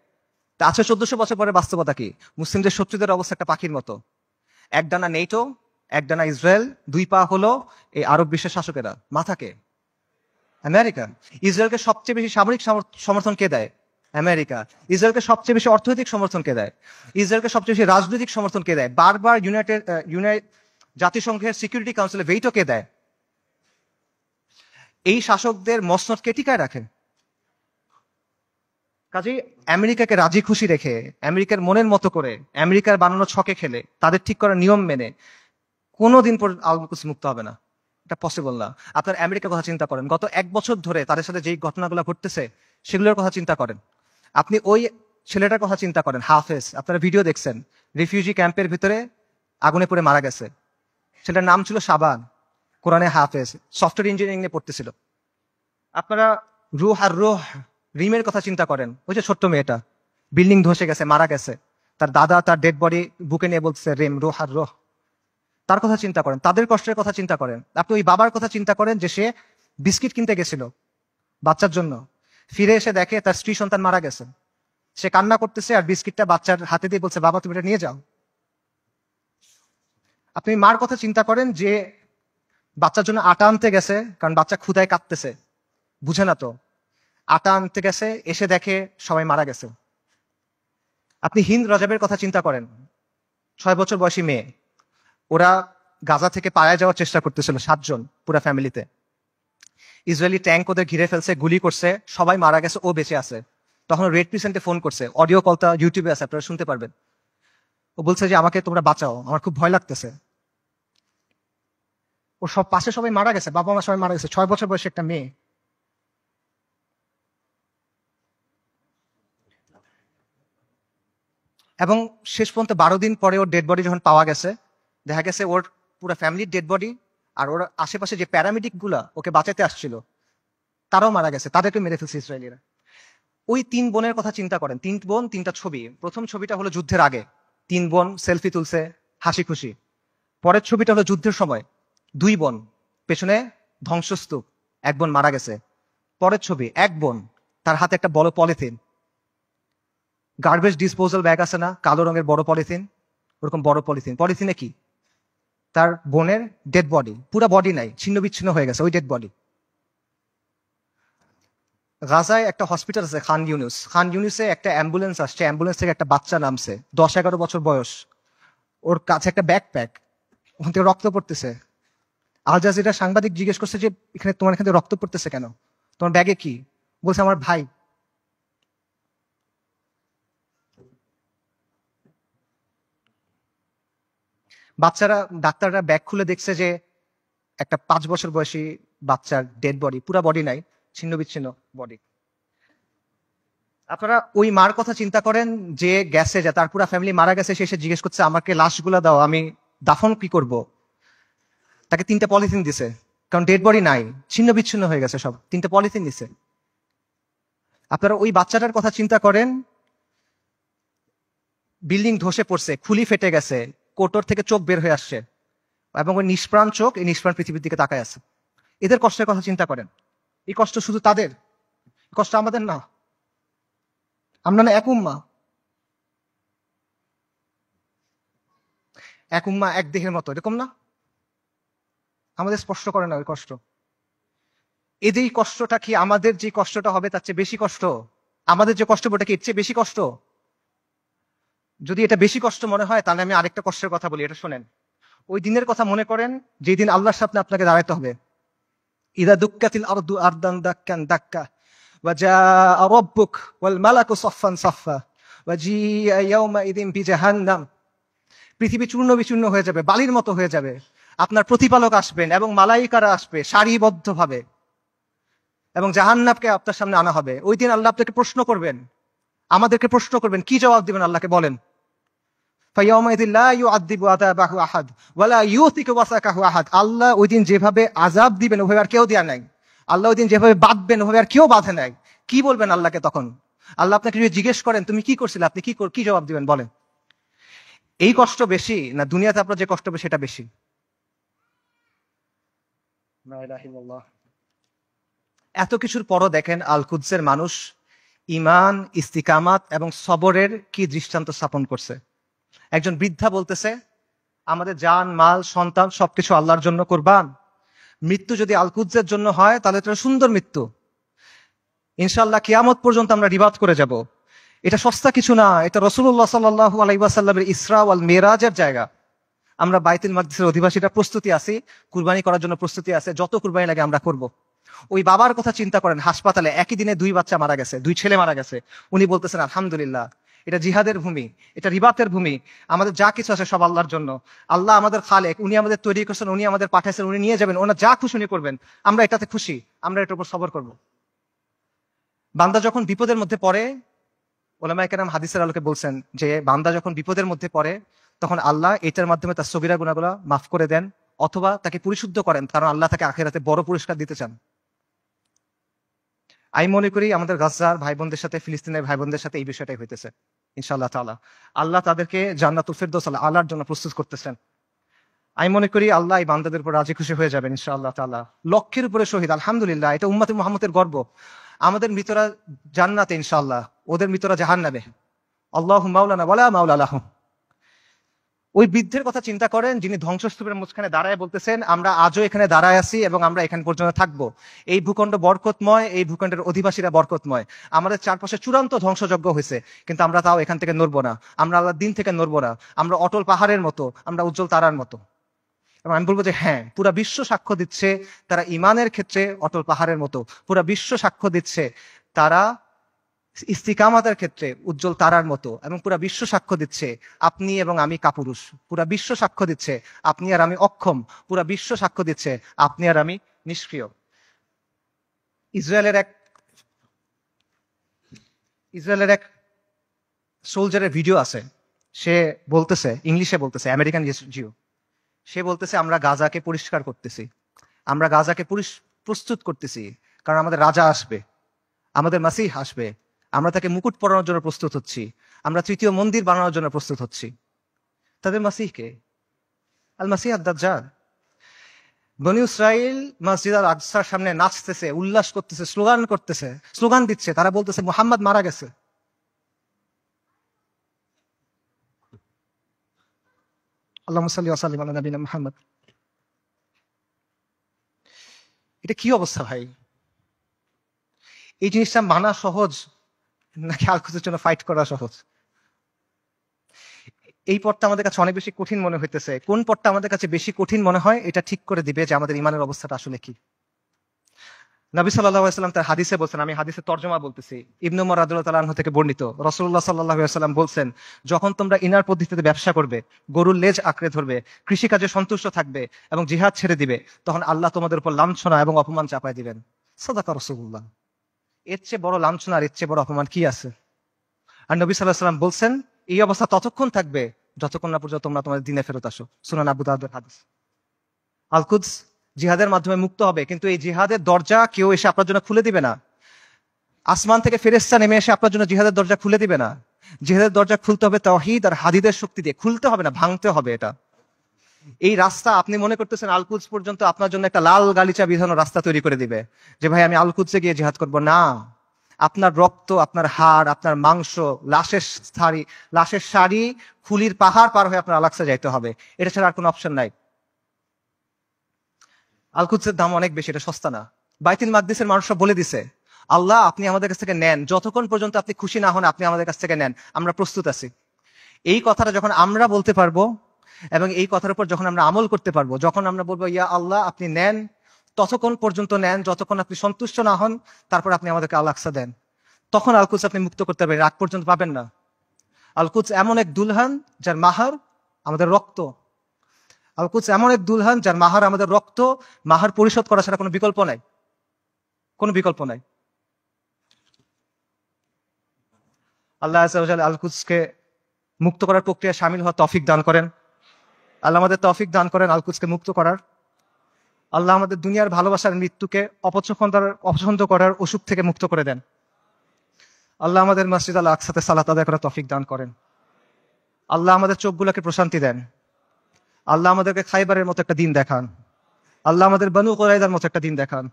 তা আজকে 1400 বছর পরে বাস্তবতা কি? মুসলিমদের শত্রুদের অবস্থা একটা পাখির মতো। এক ডানা নেটো, এক ডানা ইসরায়েল, দুই পা হলো এই আরব বিশ্বের শাসকেরা, মাথাকে আমেরিকা। ইসরায়েলকে সবচেয়ে বেশি সামরিক সমর্থন কে দেয়? আমেরিকা। ইসরায়েলকে সবচেয়ে বেশি অর্থনৈতিক সমর্থন কে দেয়? ইসরায়েলকে সবচেয়ে বেশি রাজনৈতিক সমর্থন কে দেয়? বারবার জাতিসংঘের সিকিউরিটি কাউন্সিলে ভেটো কে দেয়? এই শাসকদের মসনদ কে টিকায় রাখে? কাজেই আমেরিকাকে রাজি খুশি রেখে, আমেরিকার মনের মতো করে, আমেরিকার বানানো ছকে খেলে, তাদের ঠিক করা নিয়ম মেনে কোনোদিন পর আল কুদস মুক্ত হবে না। এটা পসিবল না। আপনার আমেরিকার কথা চিন্তা করেন, গত 1 বছর ধরে তাদের সাথে যেই ঘটনাগুলো ঘটতেছে সেগুলোর কথা চিন্তা করেন। আপনি ওই ছেলেটার কথা চিন্তা করেন, হাফেজ, আপনারা ভিডিও দেখছেন, রিফিউজি ক্যাম্পের ভিতরে আগুনে পড়ে মারা গেছে। ছেলেটার নাম ছিল শাবান, কোরআনে হাফেজ, সফটওয়্যার ইঞ্জিনিয়ারিং নিয়ে পড়তেছিল। আপনারা রুহ আর রুহ রিমের কথা চিন্তা করেন, ওই যে ছোট্ট মেয়েটা বিল্ডিং ধসে গেছে, মারা গেছে, তার দাদা তার ডেড বডি বুকে নিয়ে বলছে রেম, রুহ আর রুহ। তার কথা চিন্তা করেন, তাদের কষ্টের কথা চিন্তা করেন। আপনি ওই বাবার কথা চিন্তা করেন যে সে বিস্কিট কিনতে গেছিল বাচ্চার জন্য, ফিরে এসে দেখে তার স্ত্রী সন্তান মারা গেছে। সে কান্না করতেছে আর বিস্কিটটা বাচ্চার হাতে দিয়ে বলছে, বাবা তুমি এটা নিয়ে যাও। আপনি মার কথা চিন্তা করেন যে বাচ্চার জন্য আটা আনতে গেছে, কারণ বাচ্চা ক্ষুধায় কাঁদতেছে, বুঝে না তো, আটা আনতে গেছে, এসে দেখে সবাই মারা গেছে। আপনি হিন্দ রজাবের কথা চিন্তা করেন, 6 বছর বয়সী মেয়ে, ওরা গাজা থেকে পালায় যাওয়ার চেষ্টা করতেছিল 7 জন পুরা ফ্যামিলিতে। ইসরায়েলি ট্যাঙ্ক ওদের ঘিরে ফেলছে, গুলি করছে, সবাই মারা গেছে, ও বেঁচে আছে। তখন রেড ক্রিসেন্টে ফোন করছে, অডিও কলটা ইউটিউবে আছে, আপনারা শুনতে পারবেন। ও বলছে যে আমাকে তোমরা বাঁচাও, আমার খুব ভয় লাগতেছে। ও সব পাশে সবাই মারা গেছে, বাবা মা সবাই মারা গেছে, 6 বছর বয়সে একটা মেয়ে। এবং শেষ পর্যন্ত 12 দিন পরে ওর ডেড বডি যখন পাওয়া গেছে, দেখা গেছে ওর পুরো ফ্যামিলির ডেড বডি, আর ওর আশেপাশে যে প্যারামেডিক গুলা ওকে বাঁচাতে আসছিল তারাও মারা গেছে, তাদেরকে মেরে ফেলছে ইসরায়েলিরা। ওই 3 বোনের কথা চিন্তা করেন, 3 বোন 3টা ছবি। প্রথম ছবিটা হলো যুদ্ধের আগে, 3 বোন সেলফি তুলছে হাসি খুশি। পরের ছবিটা হলো যুদ্ধের সময়, 2 বোন, পেছনে ধ্বংসস্তূপ, 1 বোন মারা গেছে। পরের ছবি 1 বোন, তার হাতে একটা বড় পলিথিন, গার্বেজ ডিসপোজাল ব্যাগ আছে না, কালো রঙের বড় পলিথিন, ওরকম বড় পলিথিন। পলিথিনে কি? তার বোনের ডেড বডি, পুরো বডি নাই, ছিন্ন বিচ্ছিন্ন হয়ে গেছে ওই ডেড বডি। গাজায় একটা হসপিটাল আছে খান ইউনুস, খান ইউনুসে একটা অ্যাম্বুলেন্স আসছে, অ্যাম্বুলেন্স থেকে একটা বাচ্চা নামছে, 10-11 বছর বয়স, ওর কাছে একটা ব্যাকপ্যাক, ওখান থেকে রক্ত পড়তেছে। আল জাজিরা সাংবাদিক জিজ্ঞেস করছে যে এখানে তোমার এখান থেকে রক্ত পড়তেছে কেন, তোমার ব্যাগে কি? বলছে আমার ভাই। বাচ্চারা, ডাক্তাররা ব্যাগ খুলে দেখছে যে একটা 5 বছর বয়সী বাচ্চার ডেড বডি, পুরা বডি নাই, ছিন্ন বিচ্ছিন্ন বডি। আপনারা ওই মার কথা চিন্তা করেন যে গেছে, যে তার পুরা ফ্যামিলি মারা গেছে, সে এসে জিজ্ঞেস করছে আমাকে লাশগুলা দাও, আমি দাফন কি করব। তাকে 3টা পলিথিন দিছে, কারণ ডেড বডি নাই, ছিন্ন বিচ্ছিন্ন হয়ে গেছে সব, 3টা পলিথিন দিছে। আপনারা ওই বাচ্চাটার কথা চিন্তা করেন, বিল্ডিং ধসে পড়ছে, খুলি ফেটে গেছে, কোটর থেকে চোখ বের হয়ে আসছে, এবং ওই নিষ্প্রাণ চোখ এই নিষ্প্রাণ পৃথিবীর দিকে তাকায় আছে। এদের কষ্টের কথা চিন্তা করেন। এই কষ্ট শুধু তাদের, কষ্ট আমাদের না। আমরা না এক উম্মা, এক উম্মা এক দেহের মতো, এরকম না? আমাদের স্পষ্ট করে না ওই কষ্ট। এদের কষ্টটা কি আমাদের যে কষ্টটা হবে তার চেয়ে বেশি কষ্ট? আমাদের যে কষ্ট ওটা কি এর চেয়ে বেশি কষ্ট? যদি এটা বেশি কষ্ট মনে হয় তাহলে আমি আরেকটা কষ্টের কথা বলি, এটা শোনেন। ওই দিনের কথা মনে করেন যেদিন আল্লাহর সামনে আপনাকে দাঁড়াতে হবে। ইদা দুক্কাতিল আরদু আরদান দাক্কান দাক্কা ওয়া জাআ রাব্বুক ওয়াল মালাকু সাফফান সাফফা ওয়া জিআ ইয়াওমাইযিন বিজাহান্নাম। পৃথিবী চূর্ণ বিচূর্ণ হয়ে যাবে, বালির মতো হয়ে যাবে। আপনার প্রতিপালক আসবেন এবং মালাইকারা আসবে সারিবদ্ধভাবে, এবং জাহান্নামকে আপনার সামনে আনা হবে। ওই দিন আল্লাহ আপনাকে প্রশ্ন করবেন, আমাদেরকে প্রশ্ন করবেন, কি জবাব দিবেন আল্লাহকে বলেন? ফায়াউমাইযিন লা ইউআযযিবু আযাবাহু আহাদ ওয়া লা ইউথিকু ওয়াসাকাহু আহাদ। আল্লাহ ওই দিন যেভাবে আযাব দিবেন ওভাবে আর কেউ দেয়া নাই। আল্লাহ ওই দিন যেভাবে বাঁধবেন ওভাবে আর কেউ বাঁধে নাই। কি বলবেন আল্লাহকে তখন? আল্লাহ আপনাকে যদি জিজ্ঞেস করেন তুমি কি করছিলে, আপনি কি জবাব দিবেন বলেন? এই কষ্ট বেশি না দুনিয়াতে আপনার যে কষ্ট হবে সেটা বেশি? লা ইলাহা ইল্লাল্লাহ। এত কিছুর পরও দেখেন আল কুদসের মানুষ ঈমান, ইস্তিকামাত এবং সবরের কি দৃষ্টান্ত স্থাপন করছে। একজন বৃদ্ধা বলতেছে আমাদের জান, মাল, সন্তান সবকিছু আল্লাহর জন্য কুরবান। মৃত্যু যদি আল কুদসের জন্য হয় তাহলে এটা সুন্দর মৃত্যু, ইনশাআল্লাহ কিয়ামত পর্যন্ত আমরা রিবাদ করে যাব। এটা সস্তা কিছু না, এটা রাসূলুল্লাহ সাল্লাল্লাহু আলাইহি ওয়াসাল্লামের ইসরা ওয়াল মিরাজের জায়গা। আমরা বাইতুল মাকদিসের অধিবাসীরা প্রস্তুতি আছি, কুরবানি করার জন্য প্রস্তুতি আছে, যত কুরবানি লাগে আমরা করব। ওই বাবার কথা চিন্তা করেন, হাসপাতালে একই দিনে 2 বাচ্চা মারা গেছে, 2 ছেলে মারা গেছে। উনি বলতেছেন আলহামদুলিল্লাহ, এটা জিহাদের ভূমি, এটা রিবাতের ভূমি, আমাদের যা কিছু আছে সব আল্লাহর জন্য। আল্লাহ আমাদের খালেক, উনি আমাদের তৈরি করছেন, উনি আমাদের পাঠাইছেন, উনি নিয়ে যাবেন, ওনার যা খুশি উনি করবেন, আমরা এটাতে খুশি, আমরা এটার উপর সবর করব। বান্দা যখন বিপদের মধ্যে পড়ে, ওলামায়ে কেরাম হাদিসের আলোকে বলছেন যে বান্দা যখন বিপদের মধ্যে পড়ে তখন আল্লাহ এটার মাধ্যমে তার সগীরা গুনাহগুলো মাফ করে দেন, অথবা তাকে পরিশুদ্ধ করেন, কারণ আল্লাহ তাকে আখিরাতে বড় পুরস্কার দিতে চান। আমি মনে করি আমাদের গাজার ভাই বোনদের সাথে, ফিলিস্তিনের ভাই বোনদের সাথে এই বিষয়টাই হইতেছে। ইনশাআল্লাহ তাআলা আল্লাহ তাদেরকে জান্নাতুল ফিরদৌস আলার জন্য প্রস্তুত করতেছেন। আমি মনে করি আল্লাহ এই বান্দাদের উপর রাজি খুশি হয়ে যাবেন ইনশাআল্লাহ তাআলা। লক্ষের উপরে শহীদ, আলহামদুলিল্লাহ, এটা উম্মতে মুহাম্মদের গর্ব। আমাদের মৃতরা জান্নাতে ইনশাআল্লাহ, ওদের মৃতরা জাহান্নামে। আল্লাহু মাওলানা ওয়ালা মাওলা লাহুম। ওই বৃদ্ধের কথা চিন্তা করেন যিনি ধ্বংসস্তূপের মাঝখানে দাঁড়ায় বলতেছেন আমরা আজও এখানে দাঁড়ায় আছি এবং আমরা এখানে পর্যন্ত থাকবো। এই ভূখণ্ড বরকতময়, এই ভূখণ্ডের অধিবাসীরা বরকতময়। আমাদের চারপাশে চূড়ান্ত ধ্বংসযজ্ঞ হয়েছে, কিন্তু আমরা তাও এখান থেকে নড়বো না, আমরা আল্লাহর দিন থেকে নড়বো না। আমরা অটল পাহাড়ের মতো, আমরা উজ্জ্বল তারার মতো। এবং আমি বলবো যে হ্যাঁ, পুরা বিশ্ব সাক্ষ্য দিচ্ছে তারা ইমানের ক্ষেত্রে অটল পাহাড়ের মতো। পুরা বিশ্ব সাক্ষ্য দিচ্ছে তারা ইস্তিকামাতের ক্ষেত্রে উজ্জ্বল তারার মতো। এবং পুরা বিশ্ব সাক্ষ্য দিচ্ছে আপনি এবং আমি কাপুরুষ। পুরা বিশ্ব সাক্ষ্য দিচ্ছে আপনি আর আমি অক্ষম। পুরা বিশ্ব সাক্ষ্য দিচ্ছে আপনি আর আমি নিষ্ক্রিয়। ইসরায়েলের এক সোলজারের ভিডিও আছে, সে বলতেছে, ইংলিশে বলতেছে, আমেরিকান জিও, সে বলতেছে আমরা গাজাকে পরিষ্কার করতেছি, আমরা গাজাকে প্রস্তুত করতেছি, কারণ আমাদের রাজা আসবে, আমাদের মাসিহ আসবে, আমরা তাকে মুকুট পরানোর জন্য প্রস্তুত হচ্ছি, আমরা তৃতীয় মন্দির বানানোর জন্য প্রস্তুত হচ্ছি। তাদের মাসিহকে আল মাসিহ আদ-দাজ্জাল। বনী ইসরাইল মসজিদ আল আকসার সামনে নাচতেছে, উল্লাস করতেছে, স্লোগান করতেছে, স্লোগান দিচ্ছে, তারা বলতেছে মুহাম্মদ মারা গেছে। আল্লাহুম্মা সাল্লি ওয়া সাল্লিম আলা নবিয়িনা মুহাম্মদ। এটা কি অবস্থা ভাই? এই জিনিসটা মানা সহজ নাকি আল কুদসের জন্য ফাইট করা সহজ? এই পথটা আমাদের কাছে অনেক বেশি কঠিন মনে হইতেছে। কোন পথটা আমাদের কাছে বেশি কঠিন মনে হয় এটা ঠিক করে দিবে যে আমাদের ইমানের অবস্থাটা আসলে কি। নবী সাল্লাল্লাহু আলাইহি ওয়াসাল্লাম তার হাদিসে বলছেন, আমি হাদিসের তর্জমা বলতেছি, ইবনে উমর রাদিয়াল্লাহু তাআলা আনহু থেকে বর্ণিত, রাসূলুল্লাহ সাল্লাল্লাহু আলাইহি ওয়াসাল্লাম বলছেন, যখন তোমরা ইনার পদ্ধতিতে ব্যবসা করবে, গরুর লেজ আঁকড়ে ধরবে, কৃষিকাজে সন্তুষ্ট থাকবে এবং জিহাদ ছেড়ে দিবে, তখন আল্লাহ তোমাদের উপর লাঞ্ছনা এবং অপমান চাপায় দিবেন। সাদাকা রাসূলুল্লাহ। এর চেয়ে বড় লাঞ্ছনা আর এর চেয়ে বড় অপমান কি আছে? আর নবী সাল্লাল্লাহু আলাইহি ওয়াসাল্লাম বলছেন, এই অবস্থা ততক্ষণ থাকবে যতক্ষণ না পর্যন্ত তোমরা তোমাদের দ্বীনে ফেরত আসো। সুনান আবু দাউদের হাদিস। আল কুদস জিহাদের মাধ্যমে মুক্ত হবে, কিন্তু এই জিহাদের দরজা কেউ এসে আপনার জন্য খুলে দিবে না। আসমান থেকে ফেরেশতা নেমে এসে আপনার জন্য জিহাদের দরজা খুলে দিবে না। জিহাদের দরজা খুলতে হবে তাওহীদ আর হাদিদের শক্তি দিয়ে, খুলতে হবে না, ভাঙতে হবে। এটা এই রাস্তা আপনি মনে করতেছেন আল কুদস পর্যন্ত আপনার জন্য একটা লাল গালিচা বিধানো রাস্তা তৈরি করে দিবে যে ভাই আমি আল কুদসে গিয়ে জিহাদ করব। না, আপনার রক্ত, আপনার হাড়, আপনার মাংস, লাশের শাড়ি, খুলির পাহাড় পার হয়ে আপনার আল-আকসা যাইতে হবে। এটা ছাড়া আর কোনো অপশন নাই। আল কুদসের দাম অনেক বেশি, এটা সস্তা না। বাইতুল মাকদিসের মানুষরা বলে দিছে, আল্লাহ আপনি আমাদের কাছ থেকে নেন, যতক্ষণ পর্যন্ত আপনি খুশি না হন আপনি আমাদের কাছ থেকে নেন, আমরা প্রস্তুত আছি। এই কথাটা যখন আমরা বলতে পারবো এবং এই কথার উপর যখন আমরা আমল করতে পারবো, যখন আমরা বলবো ইয়া আল্লাহ আপনি নেন, ততক্ষণ পর্যন্ত নেন যতক্ষণ আপনি সন্তুষ্ট না হন, তারপর আপনি আমাদেরকে আল-আকসা দেন, তখন আল কুদস আপনি মুক্ত করতে পারবেন, রাগ পর্যন্ত পাবেন না। আল কুদস এমন এক দুলহান যার মাহার আমাদের রক্ত। আল কুদস এমন এক দুলহান যার মাহার আমাদের রক্ত। মাহার পরিশোধ করা ছাড়া কোনো বিকল্প নাই, কোনো বিকল্প নাই। আল্লাহ আযজা ওয়া জাল্লা আল কুদসকে মুক্ত করার প্রক্রিয়ায় শামিল হওয়ার তৌফিক দান করেন। আল্লাহ আমাদের তৌফিক দান করেন আল কুদসকে মুক্ত করার। আল্লাহ আমাদের দুনিয়ার ভালোবাসার মৃত্যুকে অপছন্দ করার অসুখ থেকে মুক্ত করে দেন। আল্লাহ আমাদের মসজিদ আল আকসাতে সালাত আদায় করার তৌফিক দান করেন। আল্লাহ আমাদের চোখগুলোকে প্রশান্তি দেন। আল্লাহ আমাদেরকে খাইবারের মতো একটা দিন দেখান। আল্লাহ আমাদের বনু কুরাইযার মতো একটা দিন দেখান।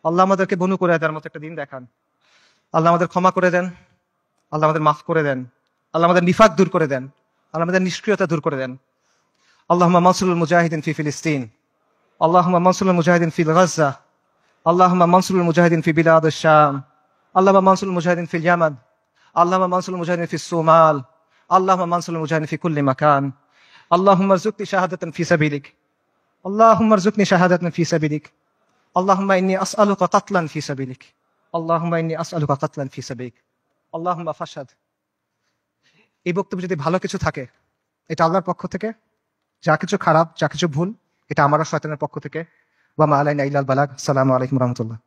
আল্লাহ আমাদেরকে বনু কুরাইযার মতো একটা দিন দেখান। আল্লাহ আমাদের ক্ষমা করে দেন। আল্লাহ আমাদের মাফ করে দেন। আল্লাহ আমাদের নিফাক দূর করে দেন। আল্লাহ আমাদের নিষ্ক্রিয়তা দূর করে দেন। আল্লাহুম্মা মানসুরুল মুজাহিদিন ফি ফিলিস্তিন। আল্লাহুম্মা মানসুরুল মুজাহিদিন ফি গাজ্জা। আল্লাহুম্মা মানসুরুল মুজাহিদিন ফি বিলাদিশ শাম। আল্লাহুম্মা মানসুরুল মুজাহিদিন ফিল ইয়ামান। আল্লাহুম্মা মানসুরুল মুজাহিদিন ফিস সুমাল। আল্লাহুম্মা মানসুরুল মুজাহিদিন ফি কুল্লি মাকান। আল্লাহুম্মা রযুকনি শাহাদাতান ফি সাবিলিক। আল্লাহুম্মা রযুকনি শাহাদাতান ফি সাবিলিক। আল্লাহুম্মা ইন্নী আসআলুকা কাতলান ফি সাবিলিক। আল্লাহুম্মা ইন্নী আসআলুকা কাতলান ফি সাবিলিক। আল্লাহুম্মা ফাশহাদ। এই বক্তব্য যদি ভালো কিছু থাকে এটা আল্লাহর পক্ষ থেকে, যা কিছু খারাপ, যা কিছু ভুল এটা আমার আর শয়তানের পক্ষ থেকে। ওয়া মা আলাইনা ইল্লাল বালাগ। আসসালামু আলাইকুম ওয়া রাহমাতুল্লাহ।